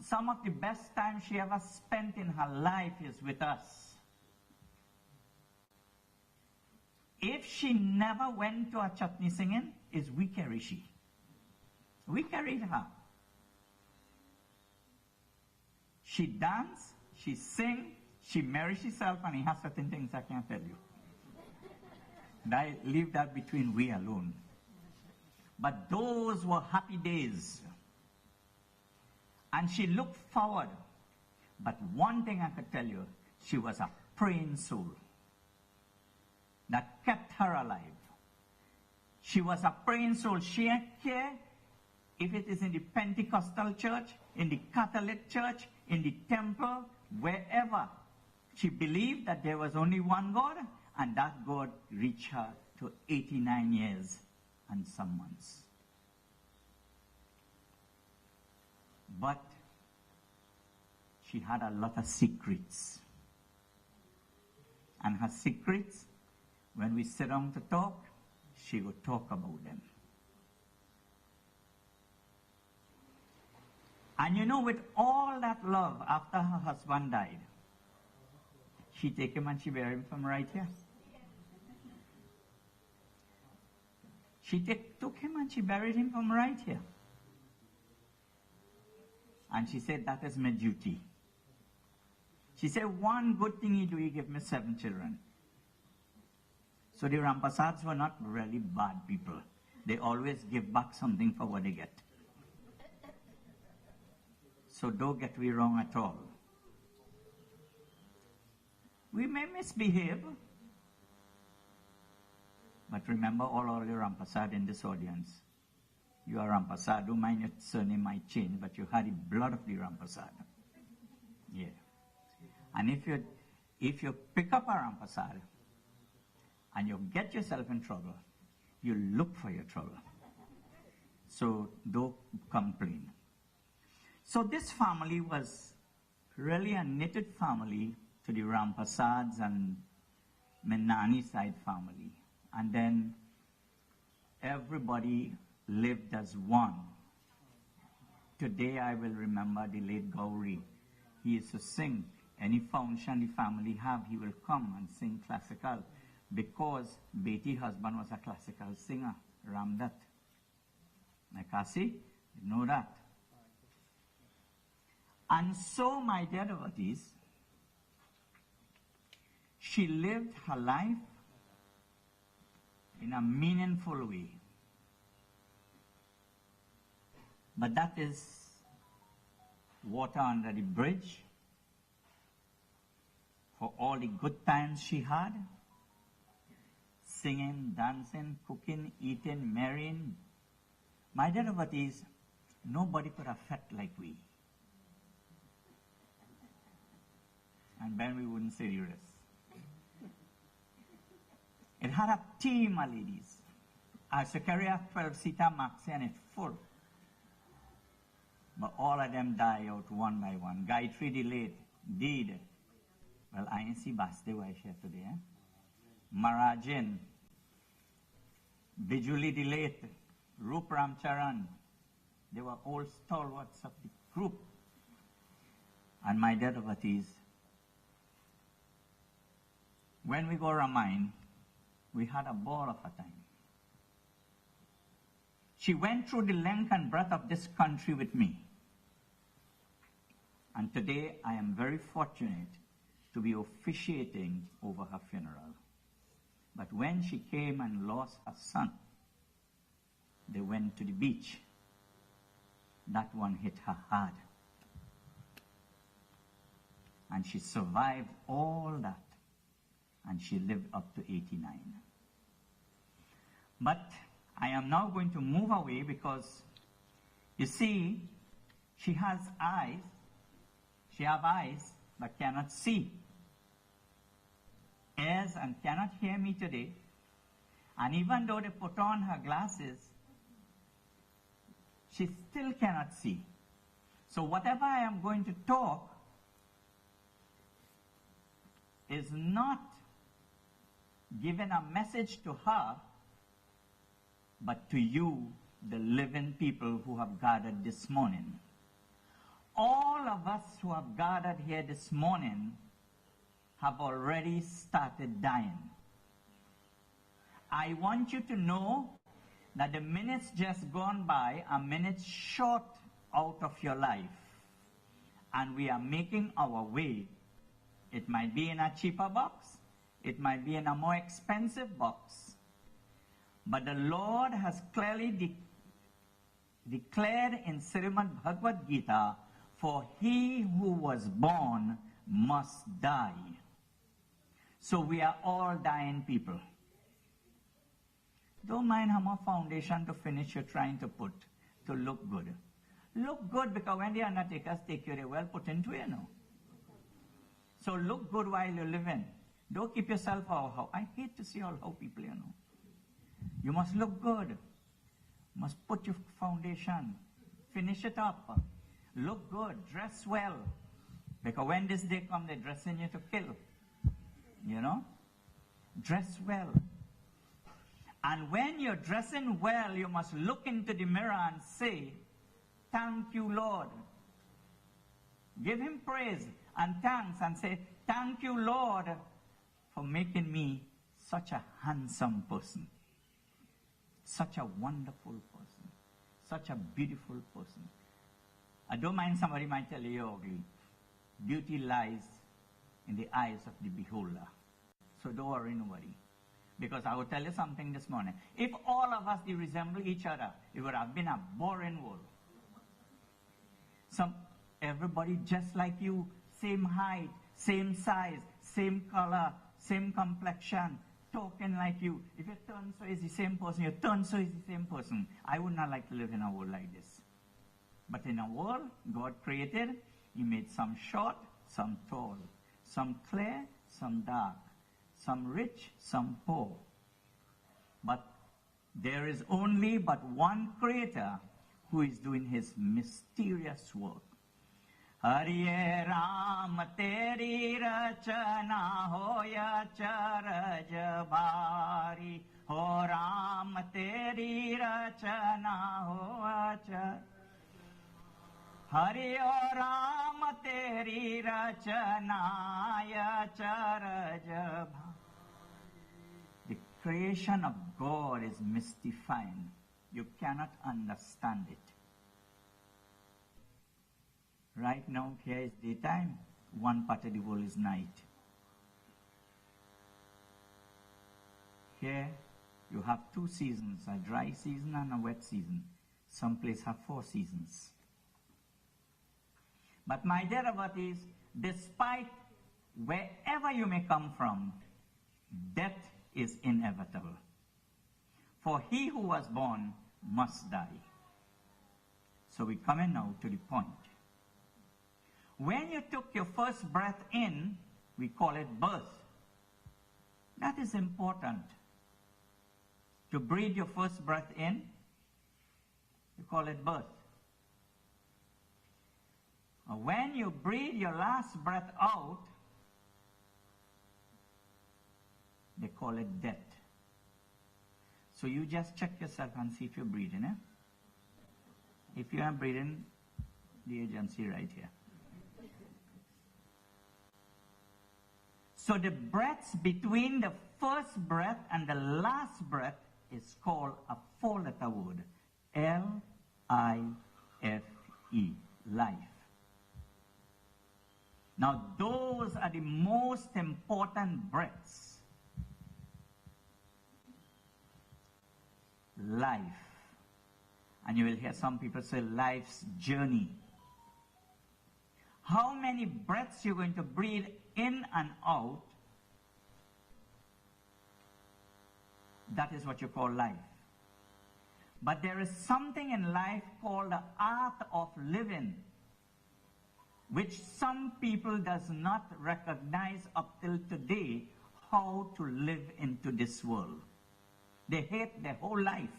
D: Some of the best time she ever spent in her life is with us. If she never went to a chutney singing, is we carry she. We carried her. She dance, she sing, she marries herself, and he has certain things I can't tell you. And I leave that between we alone. But those were happy days. And she looked forward. But one thing I could tell you, she was a praying soul that kept her alive. She was a praying soul. She didn't care if it is in the Pentecostal church, in the Catholic church, in the temple, wherever. She believed that there was only one God, and that God reached her to 89 years and some months. But she had a lot of secrets. And her secrets, when we sit down to talk, she would talk about them. And you know, with all that love after her husband died, she take him and she buried him from right here. She took him and she buried him from right here. And she said, that is my duty. She said, one good thing he do, he give me 7 children. So the Rampersads were not really bad people. They always give back something for what they get. So don't get me wrong at all. We may misbehave. But remember all the Rampersad in this audience. You are Rampersad. Don't mind your surname might change, but you had the blood of the Rampersad. Yeah. And if you pick up a Rampersad and you get yourself in trouble, you look for your trouble. So don't complain. So this family was really a knitted family to the Rampersads and Menani side family. And then everybody lived as one. Today I will remember the late Gauri. He used to sing. Any function the family have, he will come and sing classical. Because Beti's husband was a classical singer, Ramdat. Nakasi, you know that. And so, my dear devotees, she lived her life in a meaningful way. But that is water under the bridge for all the good times she had. Singing, dancing, cooking, eating, marrying. My dear devotees, nobody could have felt like we. And then we wouldn't say the rest. It had a team of ladies. A Sancharia 12-seater maxi and it's full. But all of them die out one by one. Gayatri delayed, did. Well, I ain't see Basti why she today. Marajin, Bijuli delayed, Rup Ramcharan. They were all stalwarts of the group. And my dear devotees, when we go Ramayana, we had a ball of a time. She went through the length and breadth of this country with me. And today I am very fortunate to be officiating over her funeral. But when she came and lost her son, they went to the beach. That one hit her hard. And she survived all that. And she lived up to 89. But I am now going to move away because, you see, she has eyes. She has eyes, but cannot see. Ears and cannot hear me today. And even though they put on her glasses, she still cannot see. So whatever I am going to talk is not giving a message to her, but to you, the living people who have gathered this morning. All of us who have gathered here this morning have already started dying. I want you to know that the minutes just gone by are minutes short out of your life. And we are making our way. It might be in a cheaper box. It might be in a more expensive box. But the Lord has clearly declared in Srimad Bhagavad Gita, for he who was born must die. So we are all dying people. Don't mind how much foundation to finish you're trying to put to look good. Look good because when the undertakers take you, they well put into you, So look good while you're living. Don't keep yourself how. I hate to see all how people, You must look good. You must put your foundation. Finish it up. Look good. Dress well. Because when this day comes, they're dressing you to kill. Dress well. And when you're dressing well, you must look into the mirror and say, thank you, Lord. Give him praise and thanks and say, thank you, Lord, for making me such a handsome person. Such a wonderful person. Such a beautiful person. I don't mind somebody might tell you you're ugly. Beauty lies in the eyes of the beholder. So don't worry, nobody. Because I will tell you something this morning. If all of us resemble each other, it would have been a boring world. Everybody just like you, same height, same size, same color, same complexion, talking like you. If your turn so is the same person, your turn so is the same person. I would not like to live in a world like this. But in a world God created, he made some short, some tall, some clear, some dark, some rich, some poor. But there is only but one creator who is doing his mysterious work. Hare Ram teri rachana hoya charaj bhari. Ho Ram teri rachana hoya charaj. Hare Ram teri rachana ya charaj bhari. The creation of God is mystifying. You cannot understand it. Right now, here is daytime. One part of the world is night. Here, you have two seasons, a dry season and a wet season. Some places have 4 seasons. But my dear devotees, despite wherever you may come from, death is inevitable. For he who was born must die. So we come in now to the point. When you took your first breath in, we call it birth. That is important. To breathe your first breath in, we call it birth. When you breathe your last breath out, they call it death. So you just check yourself and see if you're breathing. If you are breathing, the agency right here. So the breaths between the first breath and the last breath is called a 4-letter word. L-I-F-E, life. Now those are the most important breaths. Life. And you will hear some people say life's journey. how many breaths you're going to breathe in and out, that is what you call life. But there is something in life called the art of living, which some people does not recognize up till today how to live into this world. They hate their whole life.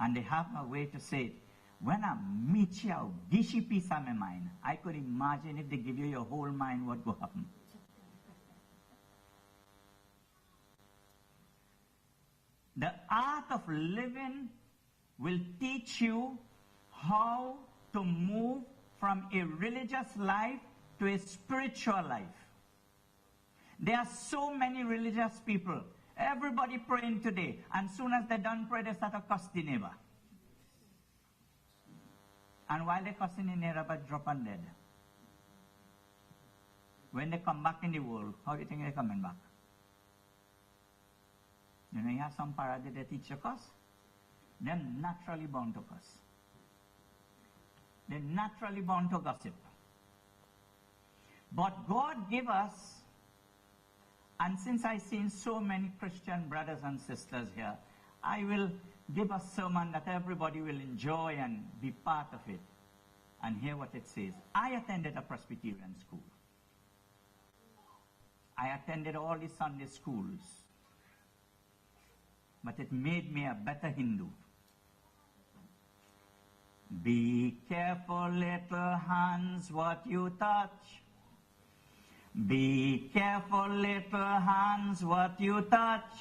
D: And they have a way to say it. When I meet you, gishi piece of my mind. I could imagine if they give you your whole mind, what will happen. The art of living will teach you how to move from a religious life to a spiritual life. There are so many religious people. Everybody praying today. And soon as they're done praying, they start to cuss the neighbor. And while they're cussing the neighbor, drop and dead. When they come back in the world, how do you think they're coming back? You know, you have some parody that teach you cuss. They're naturally bound to cuss. They're naturally bound to gossip. But God gave us, and since I've seen so many Christian brothers and sisters here, I will give a sermon that everybody will enjoy and be part of it. And hear what it says. I attended a Presbyterian school. I attended all the Sunday schools. But it made me a better Hindu. Be careful, little hands, what you touch. Be careful, little hands, what you touch.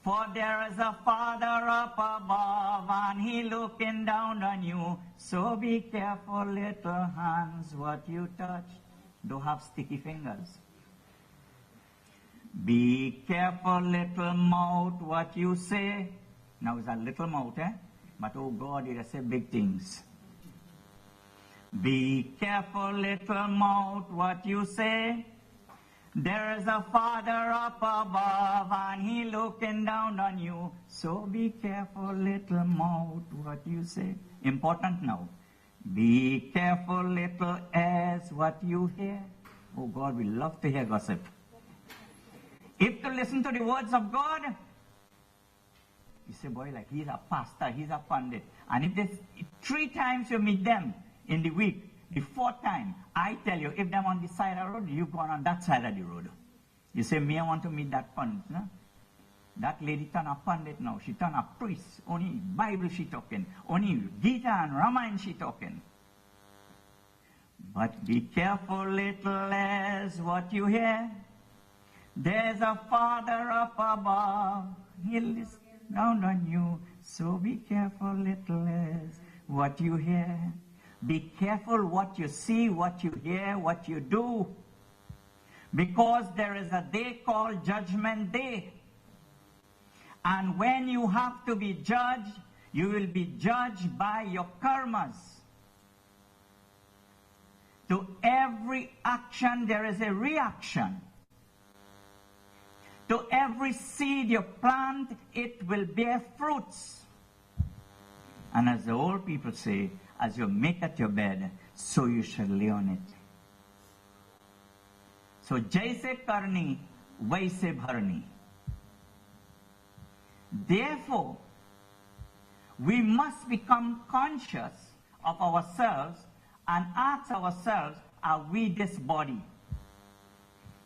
D: For there is a Father up above, and He looking down on you. So be careful, little hands, what you touch. Don't have sticky fingers. Be careful, little mouth, what you say. Now it's a little mouth, eh? But oh God, it say big things. Be careful, little mouth, what you say. There is a Father up above, and He looking down on you. So be careful, little mouth, what you say. Important now. Be careful, little ears, what you hear. Oh God, we love to hear gossip. If to listen to the words of God, you say, boy, like he's a pastor, he's a pundit. And if there's 3 times you meet them in the week, the 4th time, I tell you, if they're on the side of the road, you go on that side of the road. You say, me, I want to meet that pundit. No? That lady turned a pundit now. She turned a priest. Only Bible she talking. Only Gita and Ramayana she talking. But be careful, little ears, what you hear. There's a Father up above. He'll listen down on you. So be careful, little ears, what you hear. Be careful what you see, what you hear, what you do. Because there is a day called Judgment Day. And when you have to be judged, you will be judged by your karmas. To every action there is a reaction. To every seed you plant, it will bear fruits. And as the old people say, as you make at your bed, so you shall lay on it. So, jaise karni, vaise bharni. Therefore, we must become conscious of ourselves and ask ourselves, are we this body?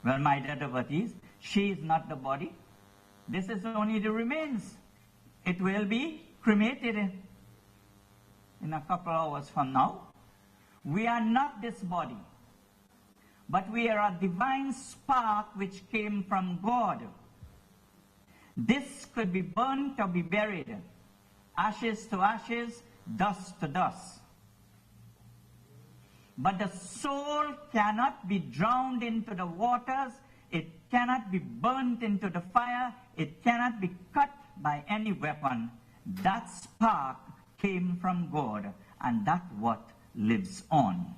D: Well, my dear devotees, she is not the body. This is only the remains. It will be cremated in a couple hours from now. We are not this body, but we are a divine spark which came from God. This could be burnt or be buried, ashes to ashes, dust to dust. But the soul cannot be drowned into the waters. It cannot be burnt into the fire. It cannot be cut by any weapon. That spark came from God, and that's what lives on.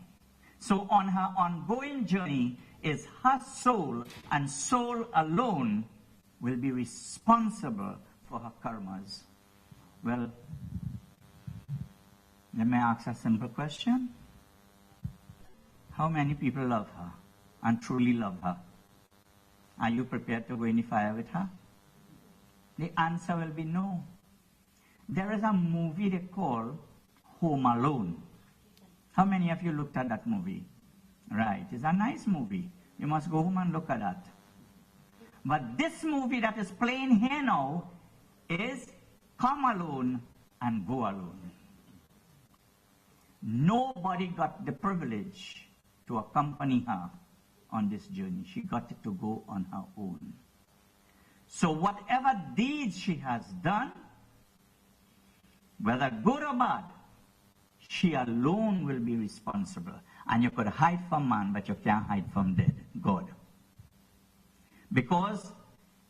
D: So on her ongoing journey is her soul, and soul alone will be responsible for her karmas. Well, Let me ask a simple question. How many people love her and truly love her? Are you prepared to go in the fire with her? The answer will be no. There is a movie they call Home Alone. How many of you looked at that movie? Right, it's a nice movie. You must go home and look at that. But this movie that is playing here now is Come Alone and Go Alone. Nobody got the privilege to accompany her on this journey. She got it to go on her own. So whatever deeds she has done, whether good or bad, she alone will be responsible. And you could hide from man, but you can't hide from God. Because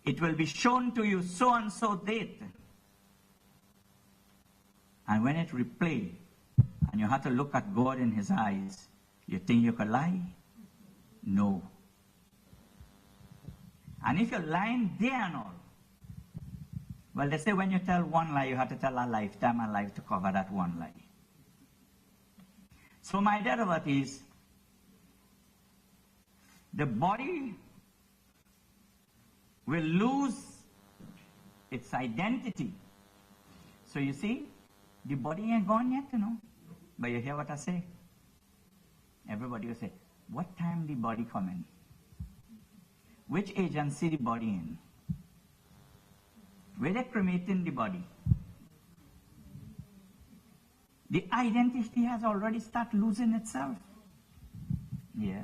D: it will be shown to you so and so date. And when it replay, and you have to look at God in his eyes, you think you could lie? No. And if you're lying there and all, well, they say when you tell one lie, you have to tell a lifetime of life to cover that one lie. So my dear devotees, the body will lose its identity. So you see, the body ain't gone yet, you know. But you hear what I say? Everybody will say, what time the body come in? Which agency the body in? Where they cremating the body? The identity has already started losing itself. Yeah.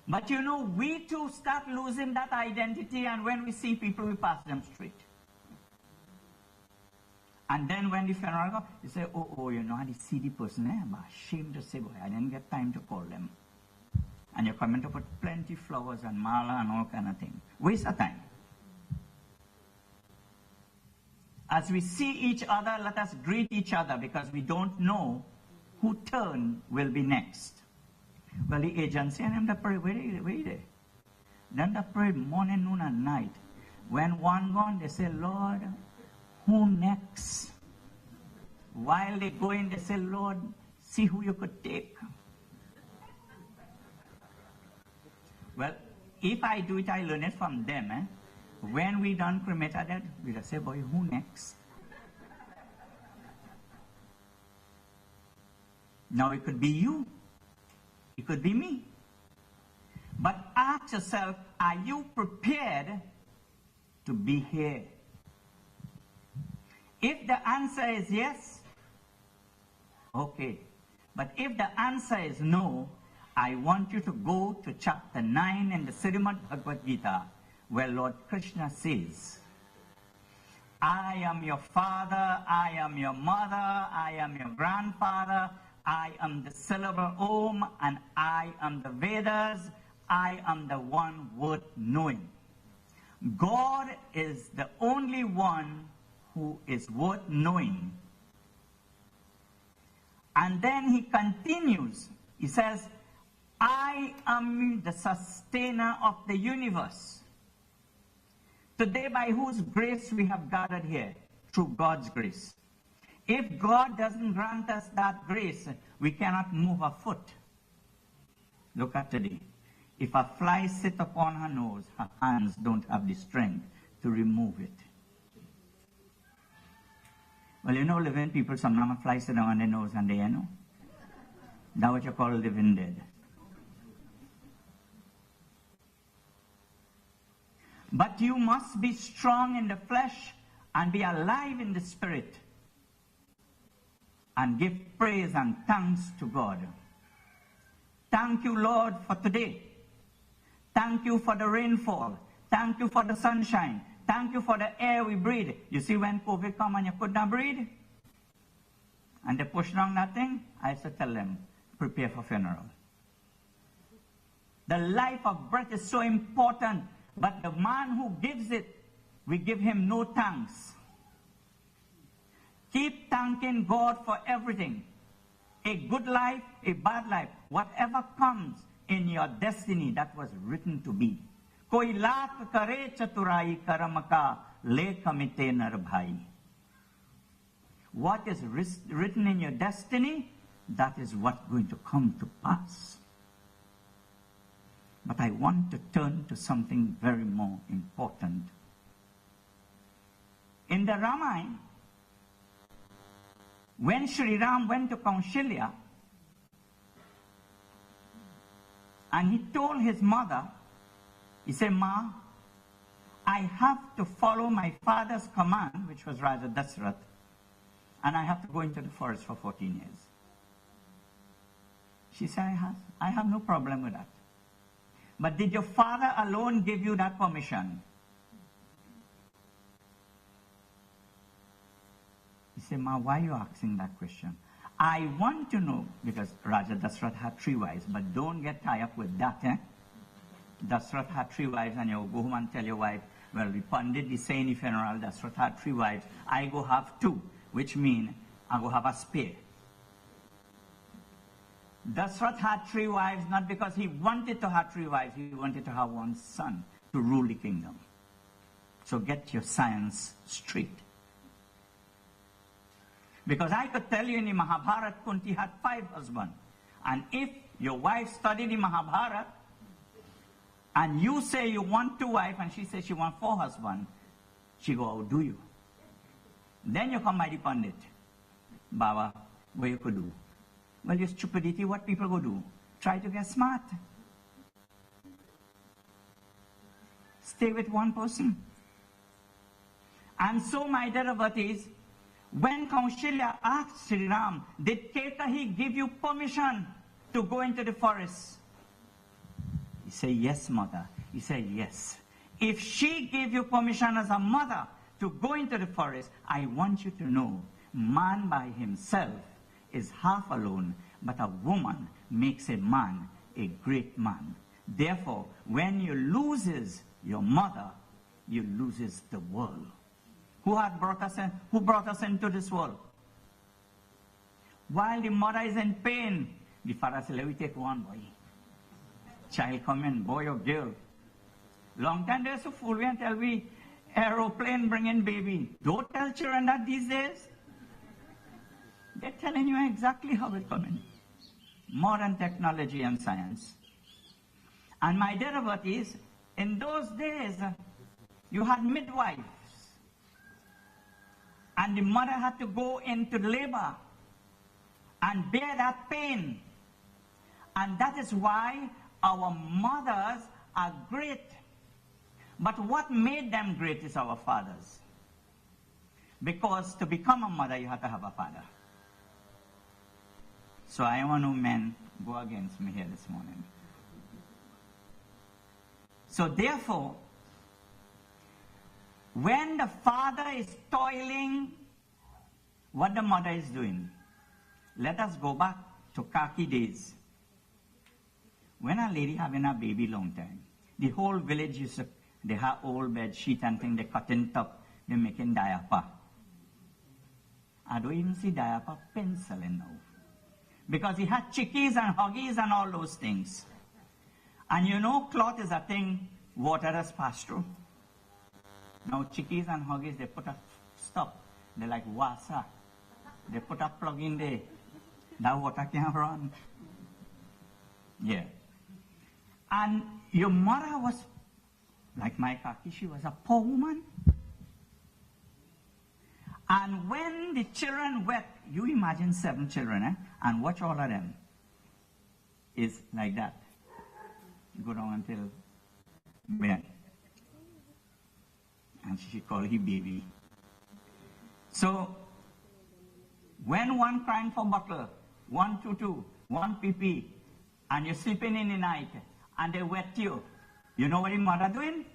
D: But you know, we too start losing that identity, and when we see people, we pass them straight. And then when the funeral goes, you say, oh, you know, I see the person there, I'm ashamed to say, boy, I didn't get time to call them. And you're coming to put plenty flowers and mala and all kind of things. Waste of time. As we see each other, let us greet each other, because we don't know who turn will be next. Well, the agency and them they pray, wait there. Then they pray morning, noon, and night. When one gone, they say, Lord, who next? While they go in, they say, Lord, see who you could take. Well, if I do it, I learn it from them. When we done cremated that, we just say, boy, who next? Now it could be you. It could be me. But ask yourself, are you prepared to be here? If the answer is yes, okay. But if the answer is no, I want you to go to chapter 9 in the Srimad Bhagavad Gita, where Lord Krishna says, I am your father, I am your mother, I am your grandfather, I am the syllable Om, and I am the Vedas, I am the one worth knowing. God is the only one who is worth knowing. And then he continues, he says, I am the sustainer of the universe. Today, by whose grace we have gathered here? Through God's grace. If God doesn't grant us that grace, we cannot move a foot. Look at today. If a fly sits upon her nose, her hands don't have the strength to remove it. Well, you know, living people, sometimes a fly sit down on their nose and they, you know. That's what you call living dead. But you must be strong in the flesh and be alive in the spirit. And give praise and thanks to God. Thank you, Lord, for today. Thank you for the rainfall. Thank you for the sunshine. Thank you for the air we breathe. You see, when COVID come and you could not breathe, and they push down that thing, I used to tell them, prepare for funeral. The life of breath is so important, but the man who gives it, we give him no thanks. Keep thanking God for everything. A good life, a bad life, whatever comes in your destiny, that was written to be. Koi lakh kare chaturai karamaka le kamite nar bhai. What is written in your destiny, that is what's going to come to pass. But I want to turn to something very more important. In the Ramayana, when Sri Ram went to Kaushalya, and he told his mother, he said, Ma, I have to follow my father's command, which was Raja Dasrath, and I have to go into the forest for 14 years. She said, I have no problem with that. But did your father alone give you that permission? He said, Ma, why are you asking that question? I want to know, because Raja Dasrath had 3 wives, but don't get tied up with that, eh? Dasrath had 3 wives, and you go home and tell your wife, well, we Pandit, the Saini funeral, Dasrath had 3 wives, I go have 2, which means I go have a spare. Dasrath had 3 wives, not because he wanted to have 3 wives, he wanted to have 1 son to rule the kingdom. So get your science straight. Because I could tell you in the Mahabharata, Kunti had 5 husbands. And if your wife studied the Mahabharata, and you say you want 2 wives, and she says she wants 4 husbands, she go, oh, do you? Then you come by the Pandit. Baba, what you could do? Well, your stupidity, what people go do? Try to get smart. Stay with 1 person. And so, my dear devotees, when Kaushalya asked Sri Ram, did Kekahi give you permission to go into the forest? He said, yes, mother. He said, yes. If she gave you permission as a mother to go into the forest, I want you to know, man by himself is half alone, but a woman makes a man a great man. Therefore, when you loses your mother, you loses the world. Who brought us into this world? While the mother is in pain, the father says, let me take 1 boy. Child come in, boy or girl. Long time there's a fool and tell me, aeroplane bring in baby. Don't tell children that these days. They're telling you exactly how it comes in. Modern technology and science. And my dear devotees, in those days, you had midwives. And the mother had to go into labor and bear that pain. And that is why our mothers are great. But what made them great is our fathers. Because to become a mother, you have to have a father. So I want no men go against me here this morning. So therefore, when the father is toiling, what the mother is doing? Let us go back to khaki days. When a lady having a baby long time, the whole village used to, they have old bed sheet and thing, they cut in top, they making diaper. I don't even see diaper penciling now. Because he had chickies and huggies and all those things. And you know, cloth is a thing water has passed through. Now chickies and huggies, they put a stop. They're like wasa. They put a plug in there. That water can't run. Yeah. And your mother was, like my kaki, she was a poor woman. And when the children wept, you imagine 7 children, eh? And watch all of them. It's like that. Go down until bed. And she called him baby. So, when one crying for bottle, 1 tutu, 1 pee, and you're sleeping in the night, and they wet you, you know what the mother doing?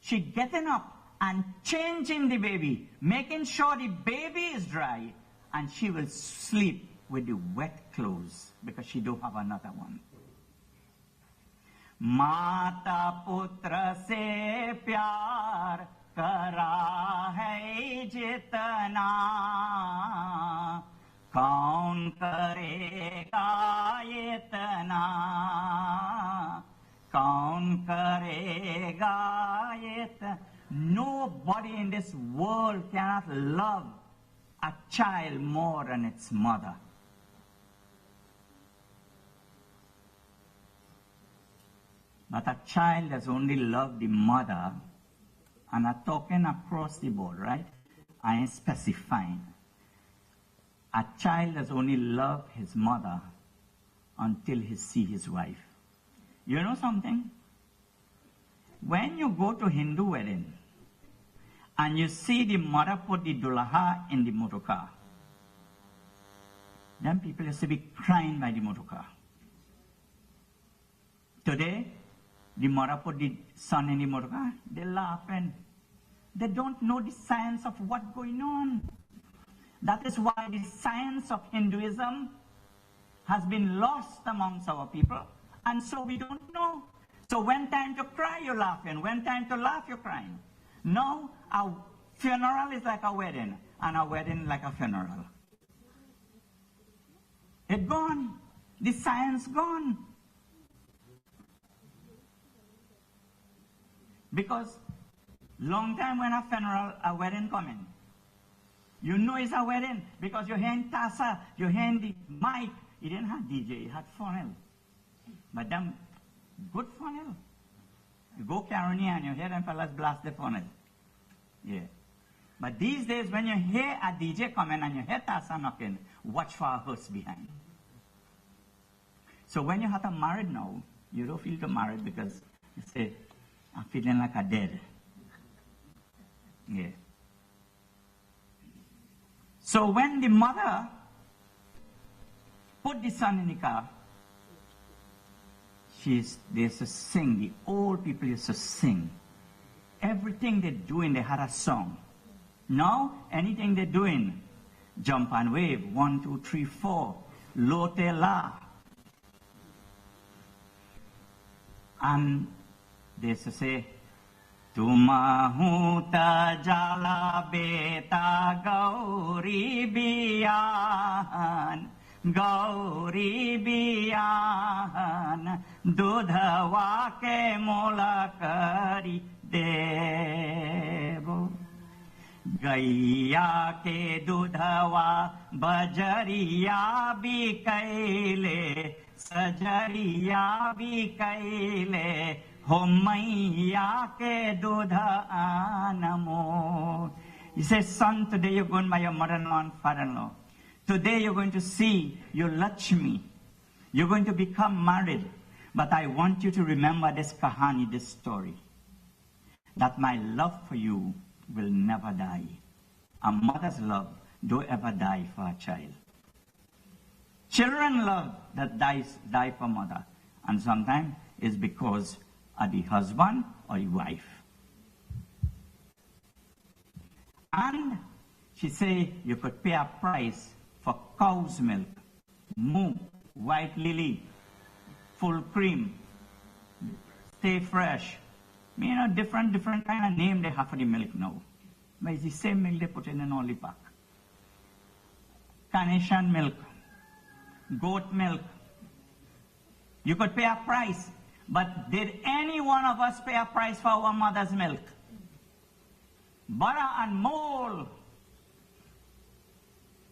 D: She getting up and changing the baby, making sure the baby is dry, and she will sleep with the wet clothes because she don't have another one. Mata putra se pyar kara hai jitna, kaun karega itna, kaun karega itna. Nobody in this world cannot love a child more than its mother. But a child has only loved the mother, and I'm talking across the board, right? I ain't specifying. A child has only loved his mother until he sees his wife. You know something? When you go to Hindu wedding, and you see the mother put the dulaha in the motor car, then people used to be crying by the motor car. Today, the mother put the son in the motor car, they're laughing. They don't know the science of what's going on. That is why the science of Hinduism has been lost amongst our people, and so we don't know. So when time to cry, you're laughing. When time to laugh, you're crying. Now, a funeral is like a wedding, and a wedding like a funeral. It's gone. The science gone. Because long time when a funeral, a wedding coming, you know it's a wedding because you're hearing Tassa, you're hearing the mic. It didn't have DJ, it had funnel. But them good funnel. You go Caroni and you hear them fellas blast the funnel. Yeah. But these days when you hear a DJ coming and you hear Tassa knocking, watch for a hearse behind. So when you have a married now, you don't feel too married because you say, I'm feeling like a dead. Yeah. So when the mother put the son in the car, they used to sing. The old people used to sing. Everything they're doing, they had a song. Now, anything they're doing, jump and wave, 1, 2, 3, 4, lote la. And they used to say, Tumahuta jala beta gauri biyan, gauri biyan, dudhwa ke mola kari devo. Gaiya ke dudhwa bajariya bhi kaile, sajariya bhi kaile, ho maiya ke dudha anamo. He says, son, today you're going by your mother-in-law and father-in-law. Today you're going to see your Lakshmi. You're going to become married. But I want you to remember this kahani, this story. That my love for you will never die. A mother's love don't ever die for a child. Children love that die for mother. And sometimes it's because of the husband or the wife. And she say you could pay a price for cow's milk, moo, white lily, full cream, stay fresh. You know, different kind of name they have for the milk now. But it's the same milk they put in an only pack. Carnation milk, goat milk. You could pay a price. But did any one of us pay a price for our mother's milk? Butter and mole.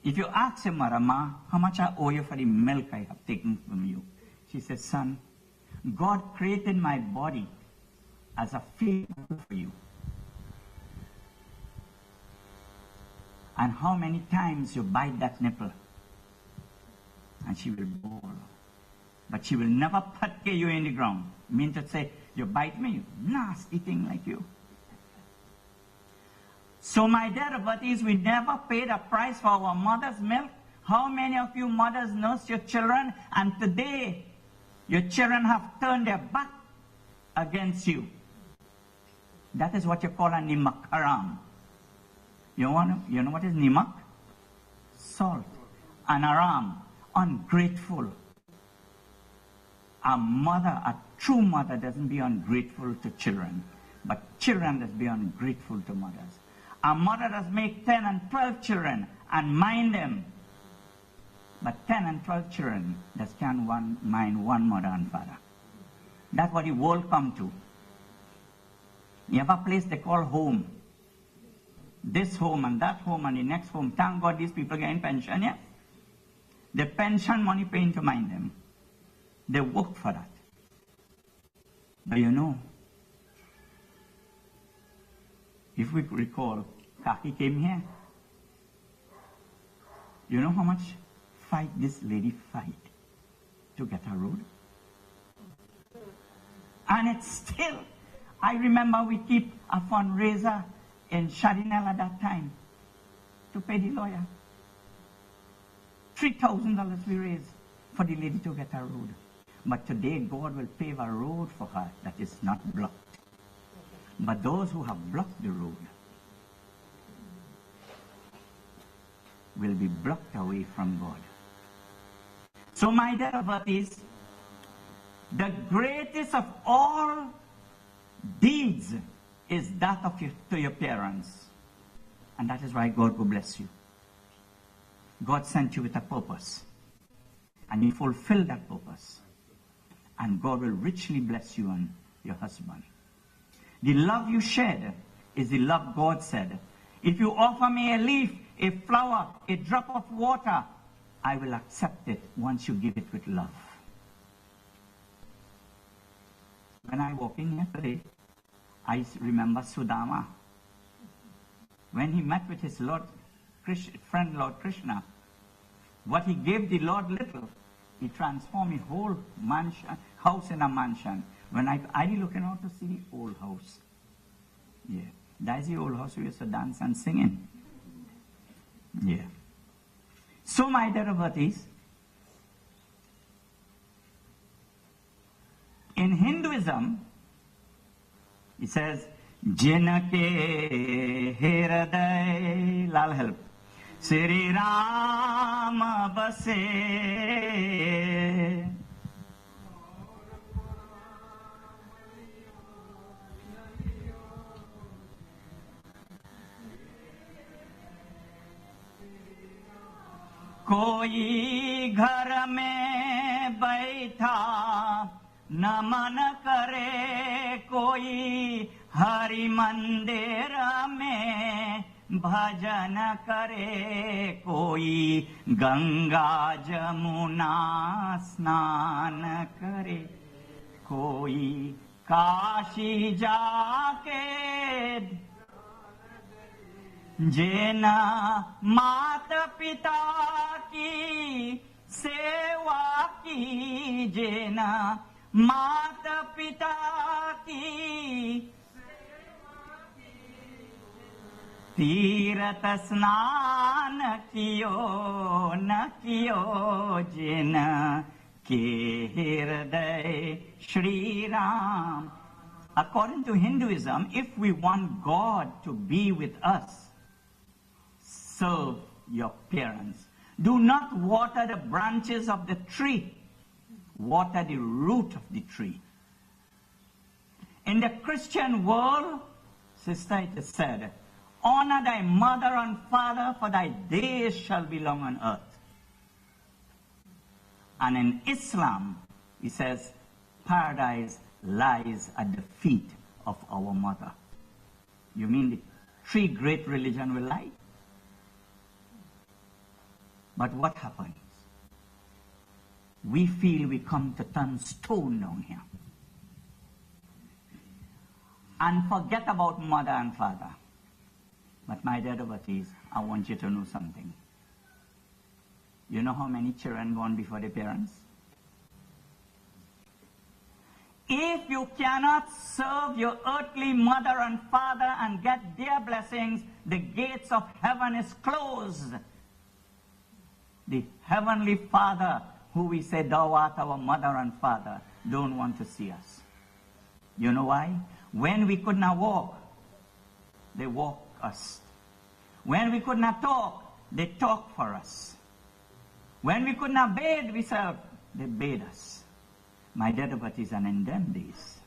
D: If you ask your mother, Ma, how much I owe you for the milk I have taken from you? She says, son, God created my body as a favor for you. And how many times you bite that nipple? And she will bawl. But she will never put you in the ground. Mean to say, you bite me, you nasty thing like you. So my dear devotees, we never paid a price for our mother's milk. How many of you mothers nurse your children, and today your children have turned their back against you? That is what you call a nimak haram. You know what is nimak? Salt. An aram, ungrateful. A mother, a true mother, doesn't be ungrateful to children, but children does be ungrateful to mothers. A mother does make 10 and 12 children and mind them, but 10 and 12 children does can't mind one mother and father. That's what the world come to. You have a place they call home. this home and that home and the next home. Thank God these people getting pension, yeah? The pension money paying to mind them. They work for that. But you know, if we recall, Kaki came here. You know how much fight this lady fight to get a road? And it's still, I remember we keep a fundraiser in Chardinel at that time to pay the lawyer. $3,000 we raised for the lady to get a road. But today God will pave a road for her that is not blocked. But those who have blocked the road will be blocked away from God. So my dear devotees, the greatest of all deeds is that of to your parents. And that is why God will bless you. God sent you with a purpose. And you fulfill that purpose. And God will richly bless you and your husband. The love you shared is the love God said. If you offer me a leaf, a flower, a drop of water, I will accept it once you give it with love. When I walk in here today, I remember Sudama. When he met with his friend Lord Krishna, what he gave the Lord little, he transformed his whole house in a mansion. When I looking out to see the old house. Yeah. That's the old house we used to dance and singing. Yeah. So my dear devotees, in Hinduism, it says, Jinake Hiraday, Lal help, Sri Rama Base. कोई घर में बैठा नमन करे कोई हरि मंदिर में भजन करे कोई गंगा जमुना स्नान करे कोई काशी जाके जेना मात पिता की सेवा की जेना मात पिता की तीर्थ स्नान कियो न कियो जिन के हृदय Shri Ram. According to Hinduism, if we want God to be with us, serve your parents. Do not water the branches of the tree. Water the root of the tree. In the Christian world, sister, it is said, honor thy mother and father, for thy days shall be long on earth. And in Islam, it says, paradise lies at the feet of our mother. You mean the three great religions will lie? But what happens? We feel we come to turn stone down here. And forget about mother and father. But my dear devotees, I want you to know something. You know how many children gone before their parents? If you cannot serve your earthly mother and father and get their blessings, the gates of heaven is closed. The heavenly Father, who we say, thou art our mother and father, don't want to see us. You know why? When we could not walk, they walk us. When we could not talk, they talk for us. When we could not bathe, we said, they bathe us. My dear devotees, and in them days,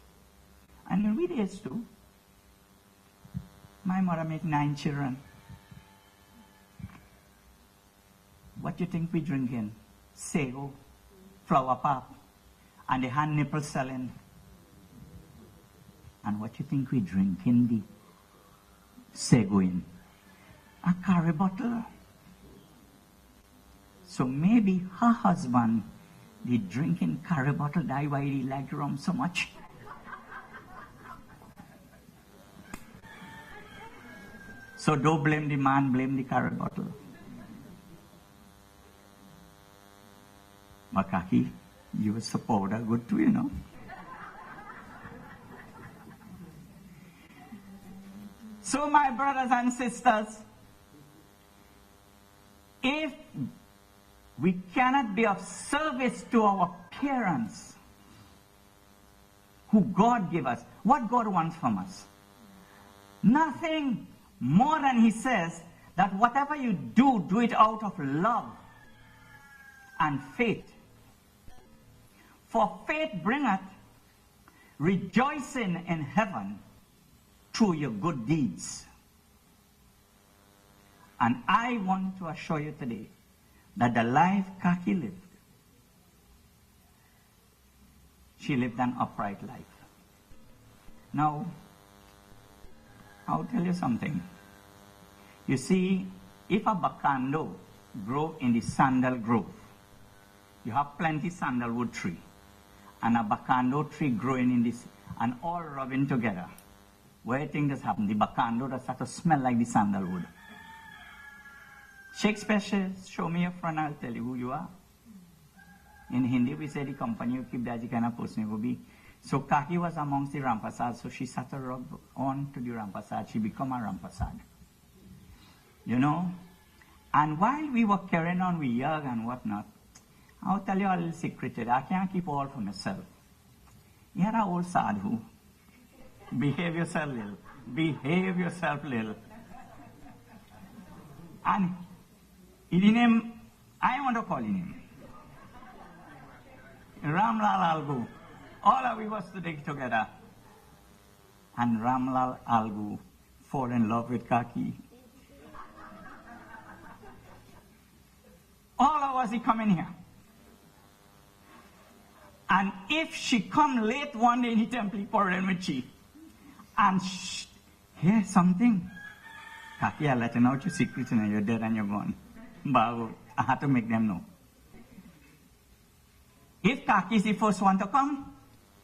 D: and in we days too, my mother made 9 children. What do you think we drinking? Sago, flower pop, and the hand nipple selling. And what do you think we drinking? The sago in. a curry bottle. So maybe her husband, the drinking curry bottle, that why he liked rum so much. So don't blame the man, blame the curry bottle. Makaki, you were so powder good too, you know. So my brothers and sisters, if we cannot be of service to our parents, who God gave us, what God wants from us? Nothing more than He says that whatever you do, do it out of love and faith. For faith bringeth rejoicing in heaven through your good deeds. And I want to assure you today that the life Kaki lived, she lived an upright life. Now, I'll tell you something. You see, if a bacando grow in the sandal grove, you have plenty sandalwood tree, and a bacando tree growing in this, and all rubbing together. Where do you think this happened? The bacando does start to smell like the sandalwood. Shakespeare says, show me your friend, I'll tell you who you are. In Hindi, we say the company you keep, that's the kind of person you will be. So Kaki was amongst the Rampersad, so she sat a rub on to the Rampersad. She became a Rampersad. You know? And while we were carrying on, we young and whatnot, I'll tell you a little secret today. I can't keep all for myself. You had an old sadhu. Behave yourself little. Behave yourself little. And his name, I want to call his name. Ramlal Algu. All of we was together. And Ramlal Algu fall in love with Kaki. All of us, he come in here. And if she come late one day in the temple, he pour in with she. And here's something. Kaki, I'll let you know your secrets and you're dead and you're gone. But I had to make them know. If Kaki is the first one to come,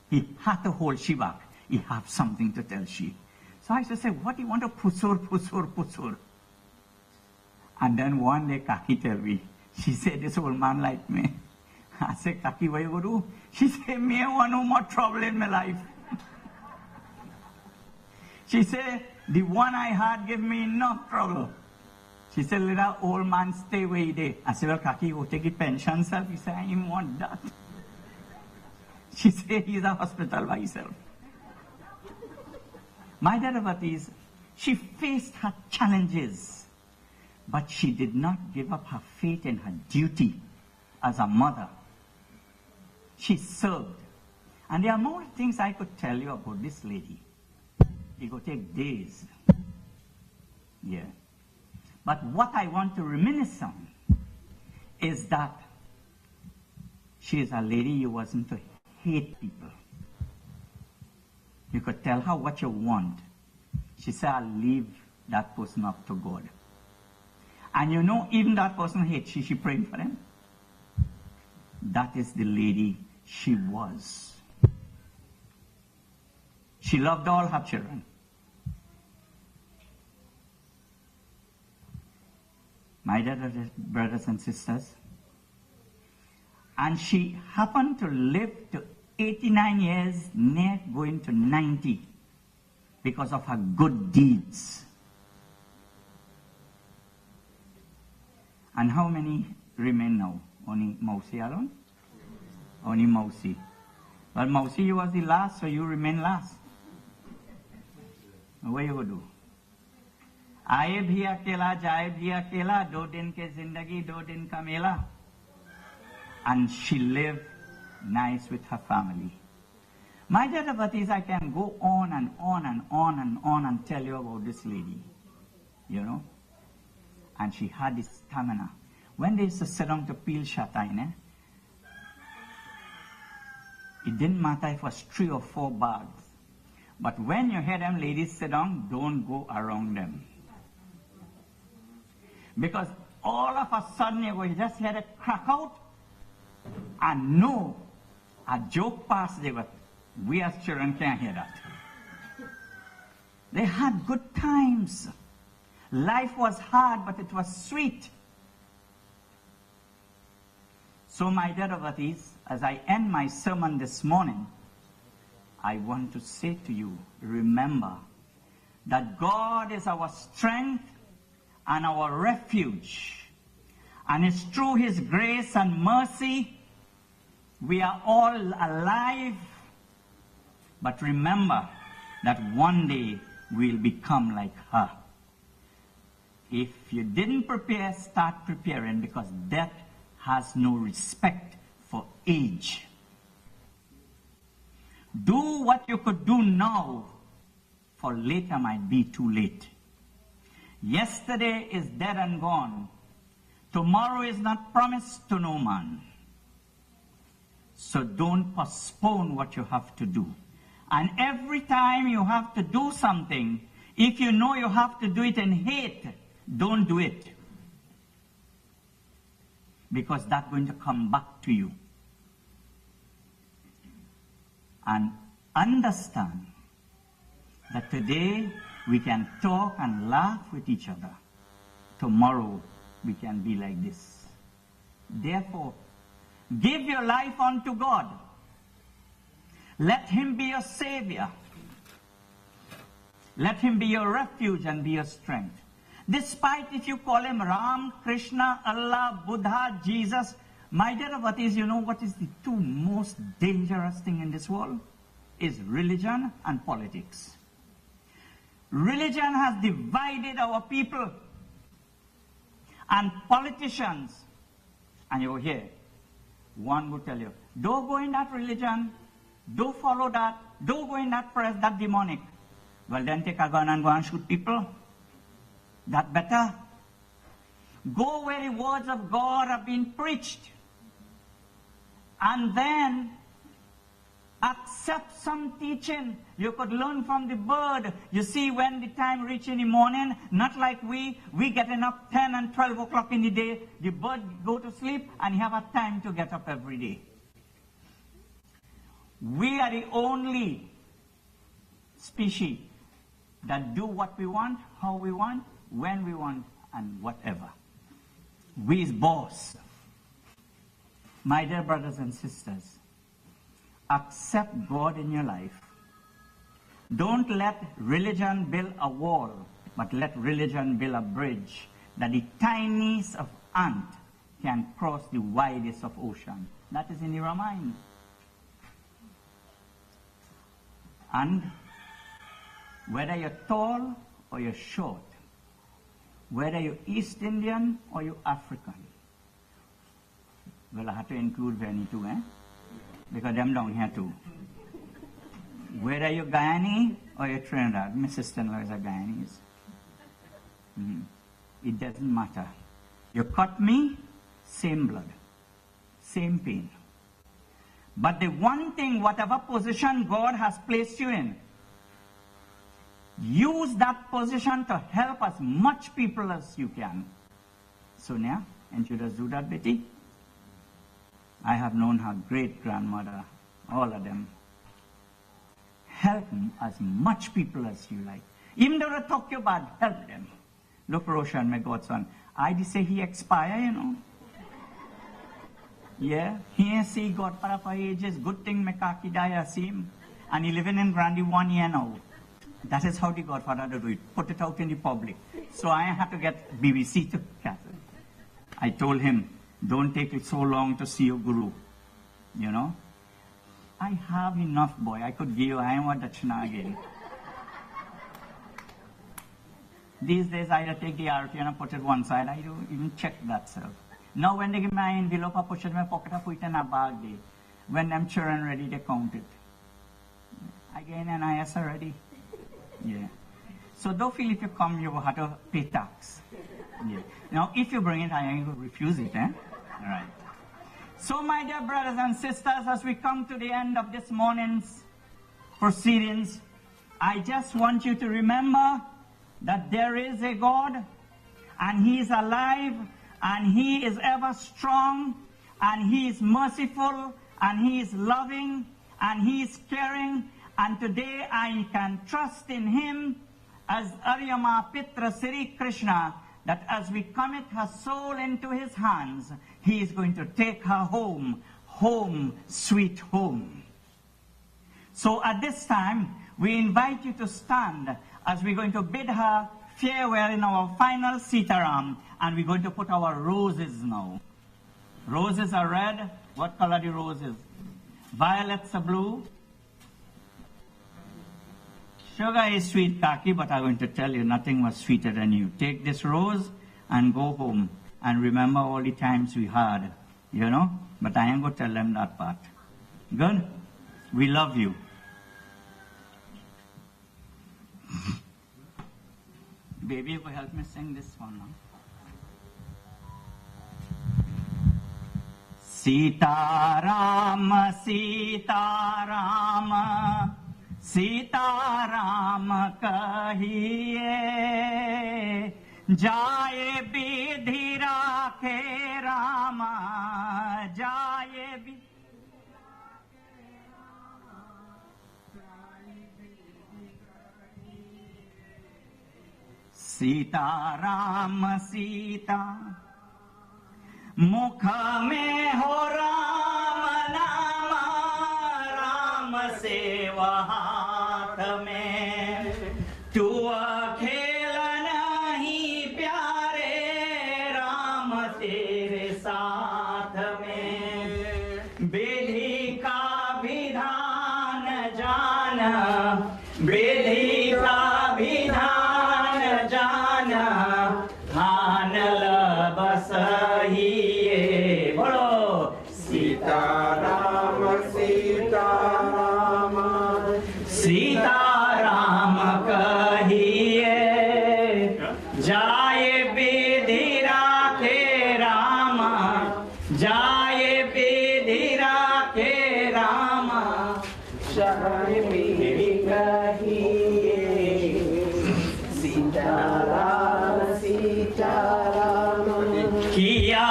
D: he had to hold she back. He have something to tell she. So I used to say, what do you want to pusur? And then one day Kaki tell me, she said, this old man like me. I said, Kaki, what you going to do? She said, me I want no more trouble in my life. She said, the one I had gave me enough trouble. She said, let that old man stay where he did. I said, well, Kaki, go take his pension self. He said, I didn't want that. She said, he's a hospital by himself. My Dadavat she faced her challenges, but she did not give up her faith in her duty as a mother. She served. And there are more things I could tell you about this lady. It could take days. Yeah. But what I want to reminisce on is that she is a lady who wasn't to hate people. You could tell her what you want. She said, I'll leave that person up to God. And you know, even that person hates she praying for them. That is the lady she was. She loved all her children. My dear brothers and sisters, and she happened to live to 89 years, near going to 90, because of her good deeds. And how many remain now? Only Mausi alone? Only Mausi. Well, Mausi, you was the last, so you remain last. What you do? आए भी अकेला जाए भी अकेला 2 दिन के जिंदगी 2 दिन का मेला. And she lived nice with her family. My dear devotees, I can go on and on and on and on and tell you about this lady, you know. And she had this stamina. When they used to sit down to peel shatai, it didn't matter if it was 3 or 4 bags. But when you hear them ladies sit down, don't go around them.
G: Because all of a sudden you just hear a crack out, and no, a joke passed there, but we as children can't hear that. They had good times. Life was hard, but it was sweet. So my dear devotees, as I end my sermon this morning, I want to say to you, remember that God is our strength and our refuge. And it's through His grace and mercy we are all alive. But remember that one day we'll become like her. If you didn't prepare, start preparing, because death has no respect for age. Do what you could do now, for later might be too late. Yesterday is dead and gone. Tomorrow is not promised to no man. So don't postpone what you have to do. And every time you have to do something, if you know you have to do it in hate, don't do it. Because that's going to come back to you. And understand that today we can talk and laugh with each other. Tomorrow we can be like this. Therefore, give your life unto God. Let Him be your Savior. Let Him be your refuge and be your strength. Despite if you call Him Ram, Krishna, Allah, Buddha, Jesus, my dear devotees, you know what is the two most dangerous thing in this world? Is religion and politics. Religion has divided our people. And politicians, and you hear, one would tell you, don't go in that religion, don't follow that, don't go in that press, that demonic. Well, then take a gun and go and shoot people. That better. Go where the words of God have been preached. And then accept some teaching. You could learn from the bird. You see, when the time reaches in the morning, not like we getting up 10 and 12 o'clock in the day. The bird go to sleep and you have a time to get up every day. We are the only species that do what we want, how we want, when we want, and whatever. We is boss. My dear brothers and sisters, accept God in your life. Don't let religion build a wall, but let religion build a bridge that the tiniest of ant can cross the widest of ocean. That is in your mind. And whether you're tall or you're short, whether you're East Indian or you're African, well, I have to include Venny too, because them down here too. Whether you're Guyanese or you're Trinidad, my sister-in-law is a Guyanese. It doesn't matter. You cut me, same blood, same pain. But the one thing, whatever position God has placed you in, use that position to help as much people as you can. Sonia, and you just do that, Betty? I have known her great-grandmother, all of them. Help as much people as you like. Even though they talk you bad, help them. Look, Roshan, my godson, I did say he expire, you know. Yeah, he ain't see God for ages. Good thing my kaki die, I see him. And he living in Grande 1 year now. That is how the Godfather do it. Put it out in the public. So I had to get BBC to catch it. I told him, don't take it so long to see your guru. You know? I have enough, boy. I could give you, I am what Dachina again. These days I take the RT and I put it one side. I don't even check that self. Now when they give me my envelope, I push it in my pocket, I put it in a bag. When them children ready, they count it. Again, and IS already. Yeah. So don't feel if you come, you will have to pay tax. Yeah. Now, if you bring it, I will refuse it, All right. So, my dear brothers and sisters, as we come to the end of this morning's proceedings, I just want you to remember that there is a God, and he is alive, and he is ever strong, and he is merciful, and he is loving, and he is caring, and today I can trust in him as Aryama Pitra Sri Krishna, that as we commit her soul into his hands, he is going to take her home, home, sweet home. So at this time, we invite you to stand as we're going to bid her farewell in our final sitaram, and we're going to put our roses now. Roses are red. What color are the roses? Violets are blue. Sugar is sweet, Kaki, but I'm going to tell you nothing was sweeter than you. Take this rose and go home and remember all the times we had, you know? But I ain't going to tell them that part. Good? We love you. Baby, you could help me sing this one now. Sita Rama, Sita Rama, Sita Rama kahiye, jaye vidhi rakhe Rama, jaye vidhi. Sita Rama Sita, mukha mein ho Rama nama, Rama seva haath mein, tu akhela nahi pyare, Rama tere saath mein, vidhi ka vidhan jana, vidhi ka vidhan jana, hanal basahiye, bolo Sita Rama, Sita Rama, Sita Rama kahiye, jaye vidhi rakhe Rama, jaye vidhi rakhe Rama, jaye vidhi kahiye, Sita Rama, Sita Rama. किया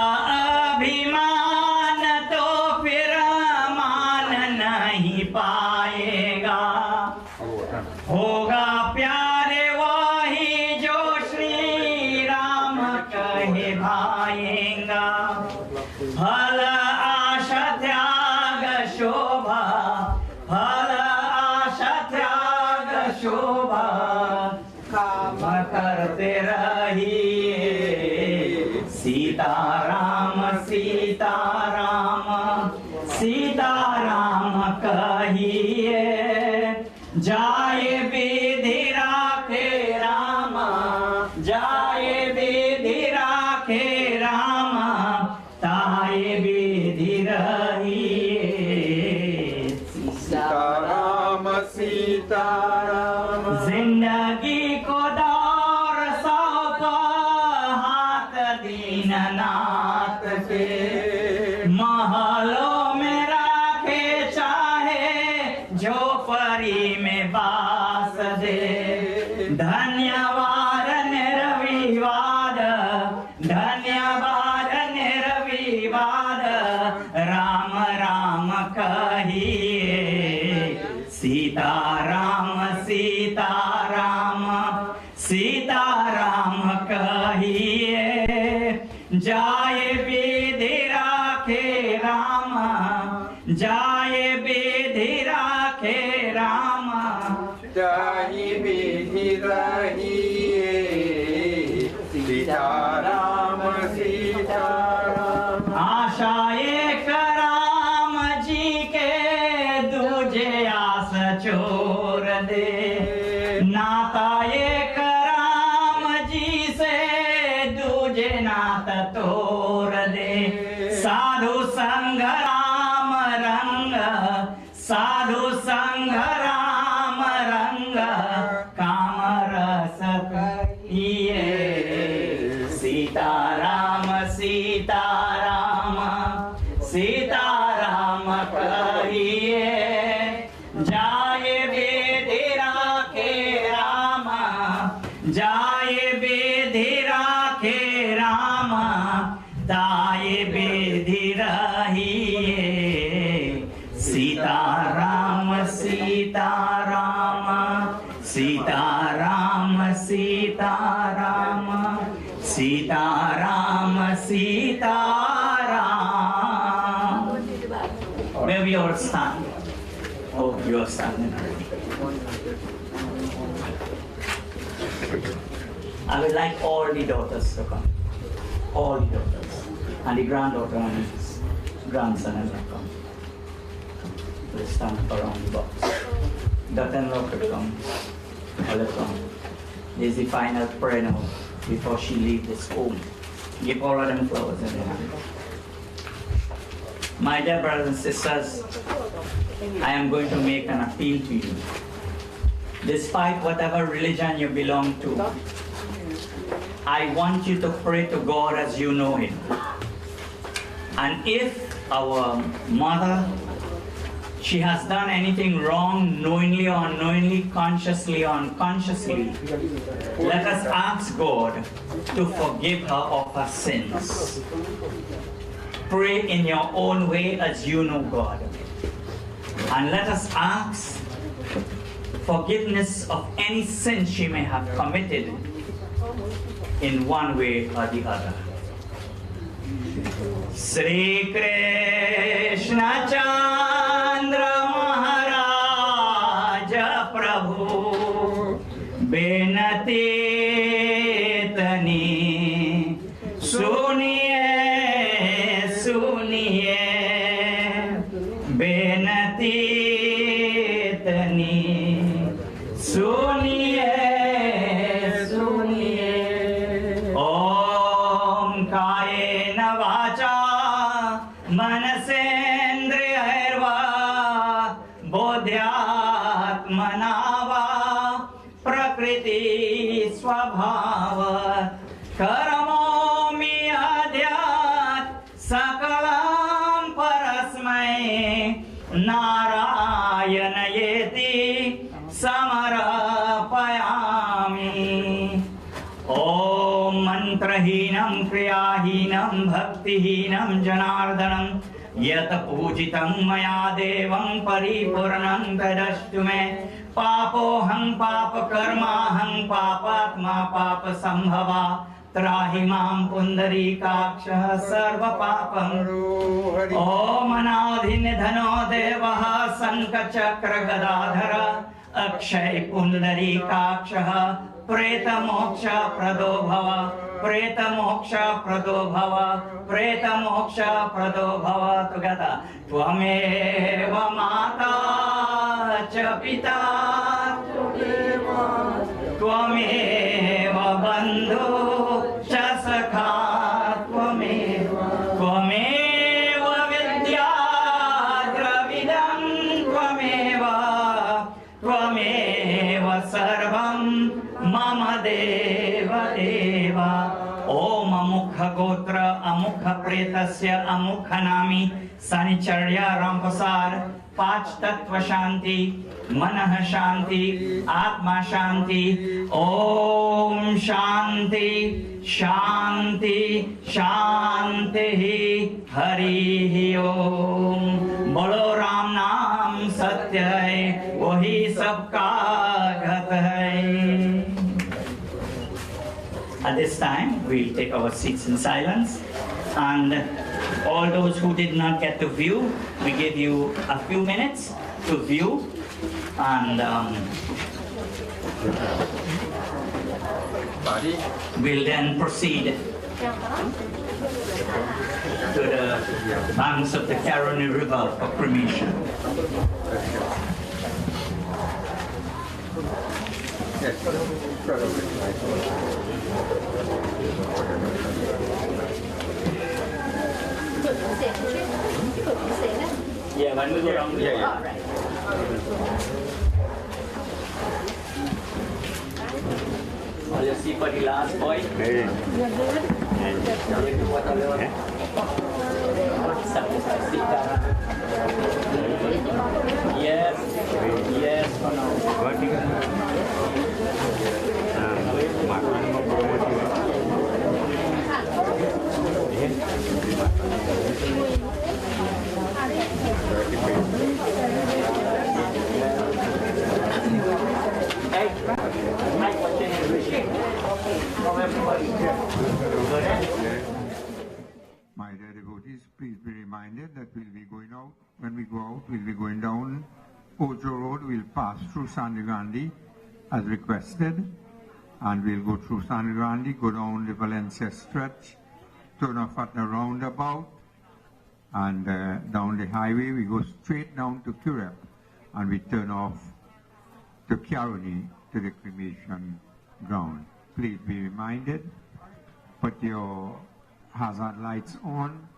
G: अभिमान तो फिर मान नहीं पाएगा, होगा प्यारे वही जो श्री राम कहे भाएगा, फल आशा त्याग शोभा, फल आशा त्याग शोभा, काम करते रहिए, Sita Rama, Sita Rama, Sita Rama kahiye, jaye vidhi rakhe Rama, jaye vidhi rakhe Rama, taye vidhi rahiye. Sita Rama, Sita Rama, zindagi ko daur sauka Deenanath के, महलों में राखे चाहे झोपड़ी में बास दे, धन्यवाद निर्विवाद, धन्यवाद निर्विवाद, राम राम कहिए, सीता राम, सीता राम, सीता राम कहिए, जाए विधि राखे रामा, जाए विधि राखे रामा, जाए विधि रहिए, सीता राम, सीता राम। आशा एक राम जी के दूजे आस छोड़ दे, नाता एक राम जी से दूजे नात तोड़ दे, साधु संग राम रंग, साधु संग राम रंग, काम रस कहिए, सीता राम, सीता राम, सीता राम कहिए, जाए विधि राखे रामा, जाए विधि राखे
D: Rama, Sita Rama, Sita Rama, Sita Rama, Sita Rama. Where we all stand? Oh, you are standing. I would like all the daughters to come. All the daughters. And the granddaughter and his grandson as well come. Let's stand up around the box. Daughter-in-law could come. All of them. This is the final prayer now before she leaves this home. Give all of them flowers in their hand. My dear brothers and sisters, I am going to make an appeal to you. Despite whatever religion you belong to, I want you to pray to God as you know Him. And if our mother, she has done anything wrong, knowingly or unknowingly, consciously or unconsciously, let us ask God to forgive her of her sins. Pray in your own way as you know God. And let us ask forgiveness of any sin she may have committed in one way or the other. Sri Krishna Chandra Maharaj Prabhu Benati Tani Suniye Suniye Benati Tani Suniye मनसेन्द्रियैर्वा बोध्यात्मनावा प्रकृति स्वभावात् करोमि अद्यात् सकलं परस्मै नारायणयेति समर्पयामि। ॐ मन्त्रहीनं क्रियाहीनं भक्तिहीनं जनार्दनं यत् पूजितं मया देवं परिपूर्णं तदस्तु मे। पापोऽहं पापकर्माहं पापात्मा पापसम्भवा त्राहि मां पुण्डरीकाक्षः सर्वपापं। ॐ अनाधिनिधनो देवः शङ्खचक्रगदाधर अक्षय पुण्डरीकाक्षः प्रेतमोक्ष प्रदो भव प्रेतमोक्ष प्रदो भव प्रेतमोक्ष प्रदो भव। तुगता त्वमेव माता च पिता त्वमेव बन्धु च सखा त्वमेव विद्या द्रविडं त्वमेव सर्वं मम देव देव। ओम अमुख गोत्र अमुख प्रेतस्य अमुख नामी सनिचर्या रामप्रसाद। 5 तत्व शांति, मनः शांति, आत्मा शांति। ओम शांति शांति शांति हरि ओम। बोलो राम नाम सत्य है, वही सबका घत है। At this time, we'll take our seats in silence, and all those who did not get to view, we give you a few minutes to view, and we'll then proceed to the banks of the Caroni River for cremation. Yeah, when we go around the all right. All you see for the last boy? Yes, yes, for now.
B: My dear devotees, please be reminded that we'll be going out. When we go out, we'll be going down Ojoe Road. We'll pass through Sangre Grande as requested, and we'll go through Sangre Grande, go down the Valencia stretch, turn off at the roundabout, and down the highway. We go straight down to Curep, and we turn off to Caroni, to the cremation ground. Please be reminded, put your hazard lights on.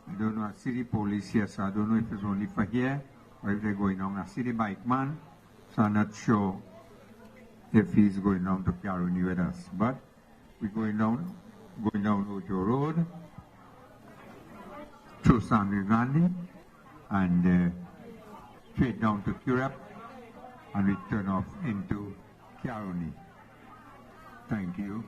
B: I don't know, I see the police here, so I don't know if it's only for here or if they're going on. I see the bike man, so I'm not sure if he's going down to Caroni with us. But we're going down Ojoe Road, through Sangre Grande, and straight down to Curep, and we turn off into Caroni. Thank you.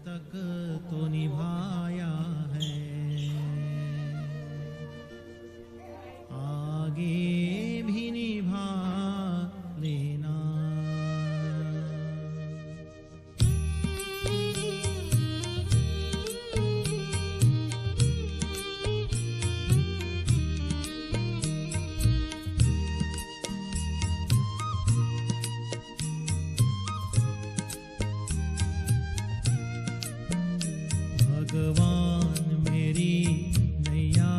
H: तक तो निभाया है, आगे भी निभा लेना। भगवान मेरी नैया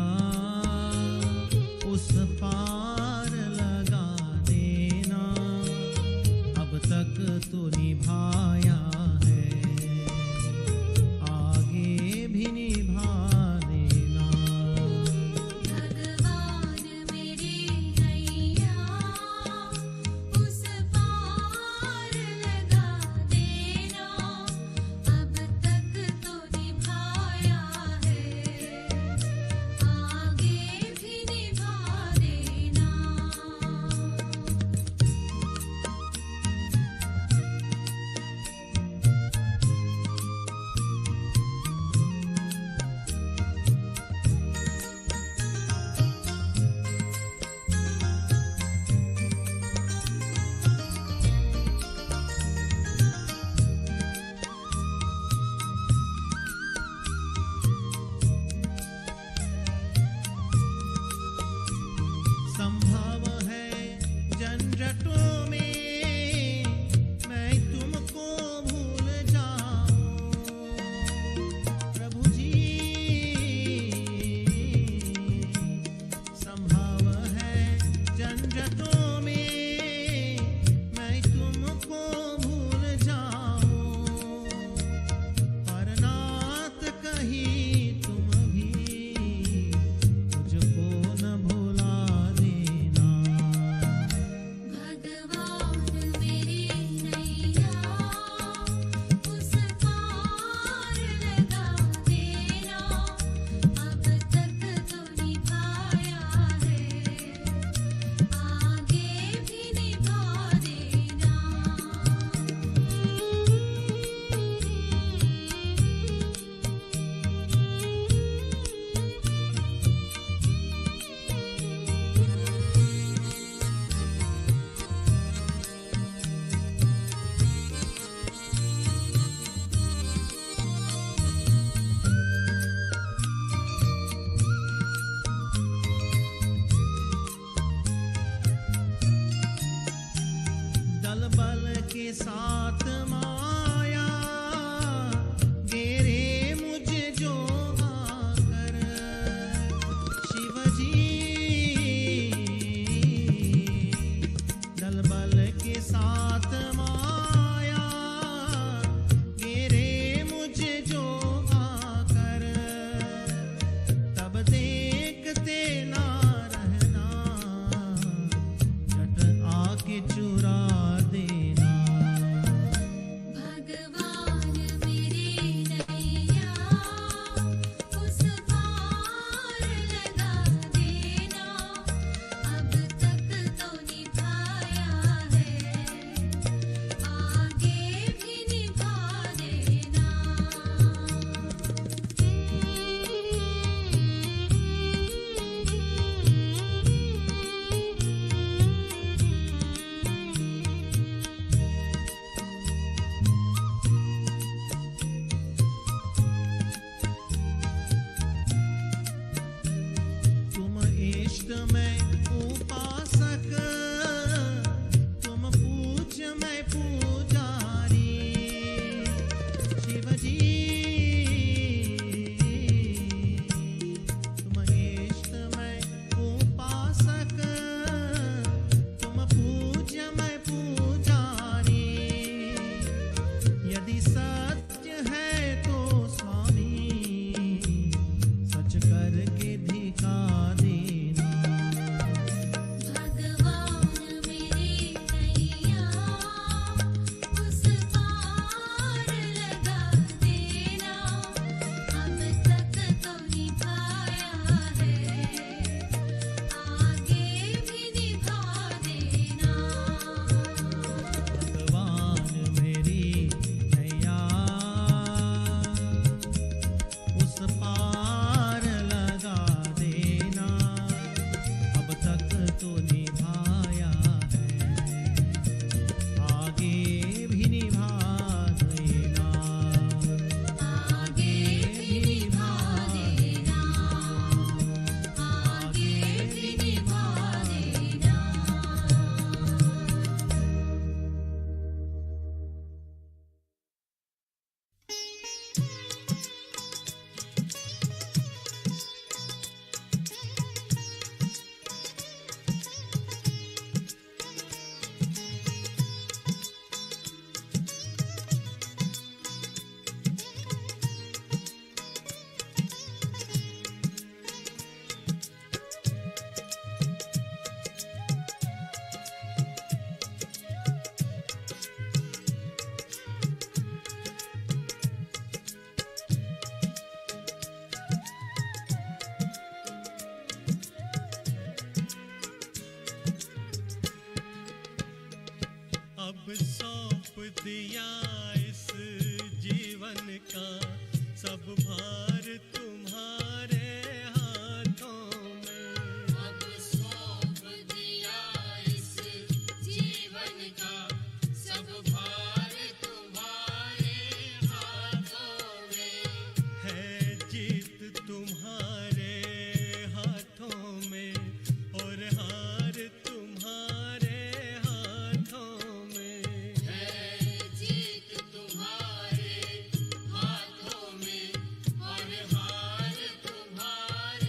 H: उस पार लगा देना, अब तक तो निभाया है, के साथ माया घेरे मुझे जो आकर शिव जी दल बल के साथ माया घेरे मुझे जो आकर तब देखते ना रहना झट आके चुरा देना
I: भगवान मेरी नैया उस पार लगा देना अब तक तो निभाया है आगे भी निभा देना
H: तुम इष्ट में उपासक तुम पूज्य में पुजारी शिव जी तुम इष्ट में उपासक तुम पूज्य में पुजारी यदि सत्य है तो स्वामी सच करके दिखा देना
I: भगवान मेरी नैया उस पार लगा देना अब तक तो निभाया है आगे भी निभा देना
H: भगवान मेरी नैया उस पार लगा देना अब तक तो निभाया है आगे भी निभा देना
I: आगे भी निभा देना आगे भी निभा देना
H: अब सौंप दिया इस जीवन का सब भार तुम्हारे हाथों में
I: अब सौंप दिया इस जीवन का सब भार तुम्हारे हाथों में
H: है जीत तुम्हारे हाथों में और हार तुम्हारे हाथों में
I: है जीत तुम्हारे हाथों में और हार तुम्हारे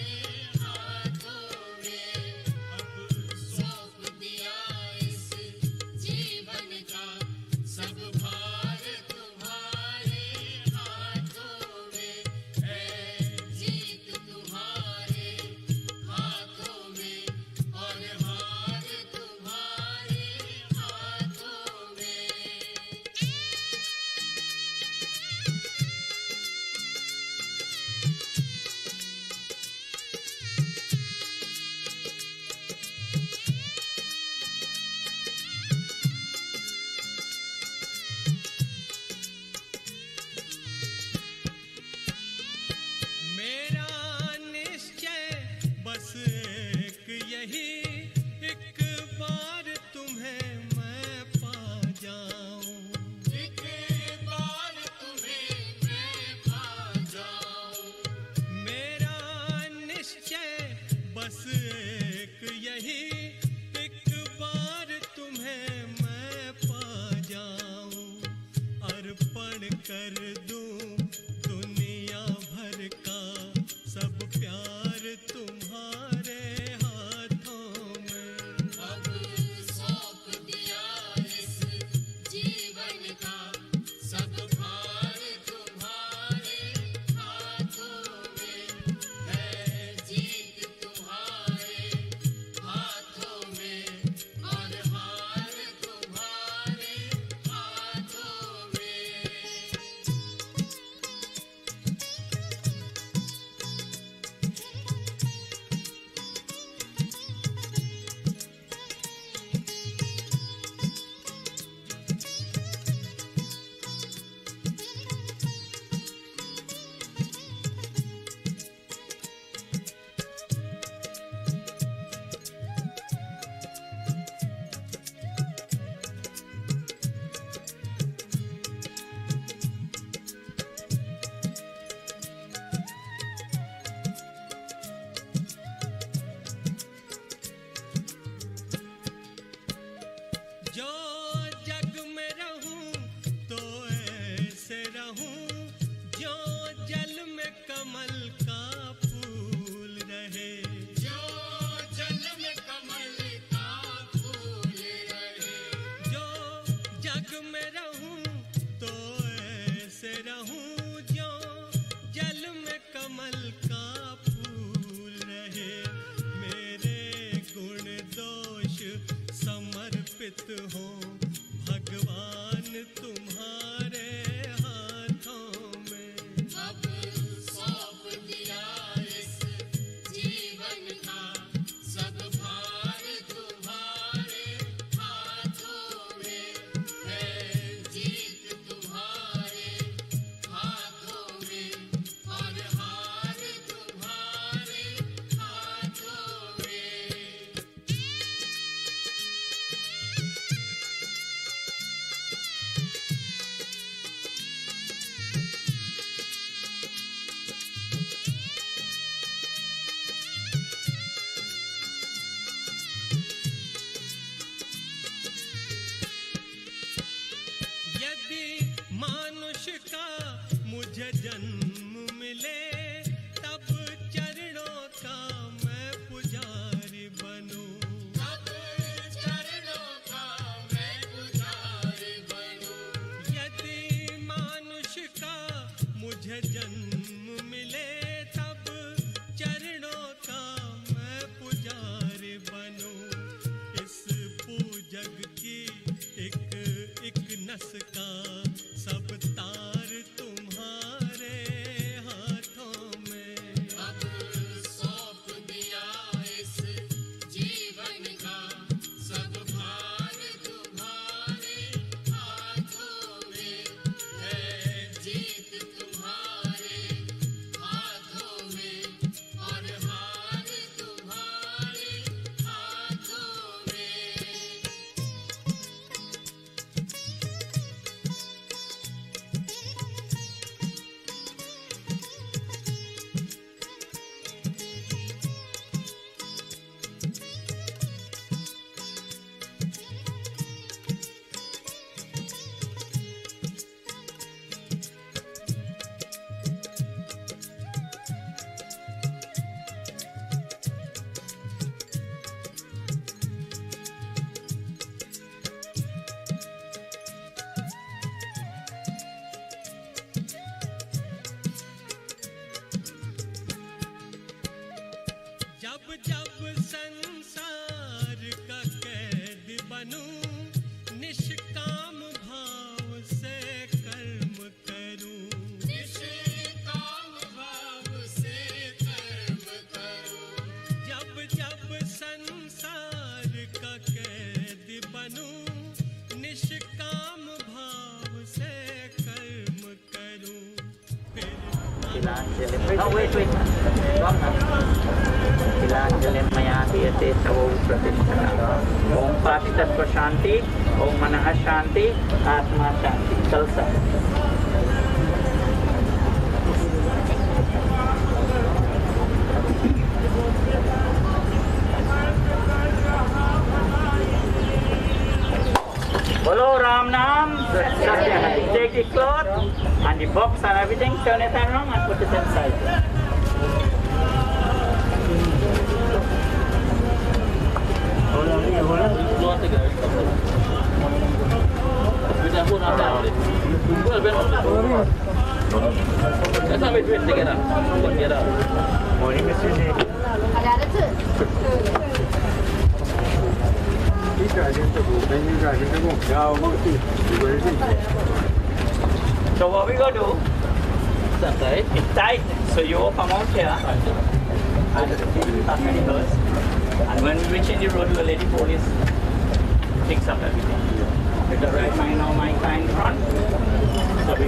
H: समर्पित हो भगवान तुम्हारे हाथों में।
I: अब सौंप दिया इस जीवन का सब भार तुम्हारे हाथों में है। जीत तुम्हारे हाथों में और हार तुम्हारे हाथों में।
H: यदि मानुष का मुझे जन्म मिले तब चरणों का मैं पुजारी बनूं।
I: अब चरणों का मैं पुजारी बनूं।
H: यदि मानुष का मुझे जन्म मिले तब चरणों का मैं पुजारी बनूं। इस पूजग की एक नस का सब तार तुम्हारे हाथों में।
I: अब सौंप दिया इस जीवन का सब भार तुम्हारे हाथों में है। जीत तुम्हारे हाथों में और हार तुम्हारे हाथों में।
H: जब जब संसार का कैद बनूं निष्काम भाव से कर्म करूं।
I: निष्काम भाव से कर्म करूं।
H: जब जब संसार का कैद बनूं निष्काम भाव से कर्म करूं। फिर
D: No, wait. Tilanjalim maya diyate savo pratishtha. Om Pashtattva Shanti, Om Manah Shanti, Atma Shanti. Salsa. Bolo Ram Nam. Take the cloth and the box and everything, turn it around and put it inside. So what we gonna do? It's tight, so you all come out here and when we reach in the road, we'll let the police fix up everything. With the right mind now, my kind front. So we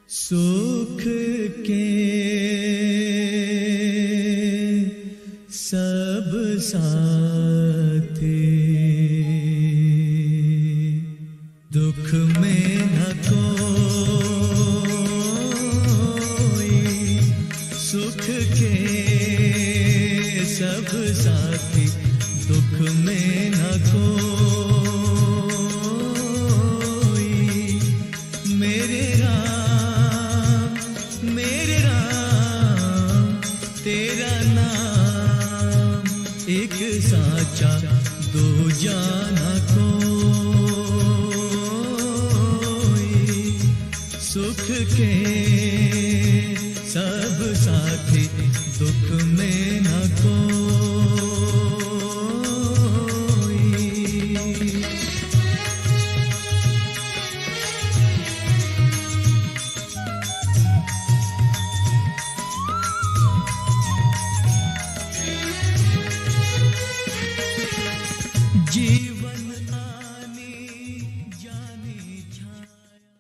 H: सुख के सब साथी दुख में न कोई सुख के सब साथी दुख में न कोई मेरे राम तेरा नाम एक साचा दो जाना कोई सुख के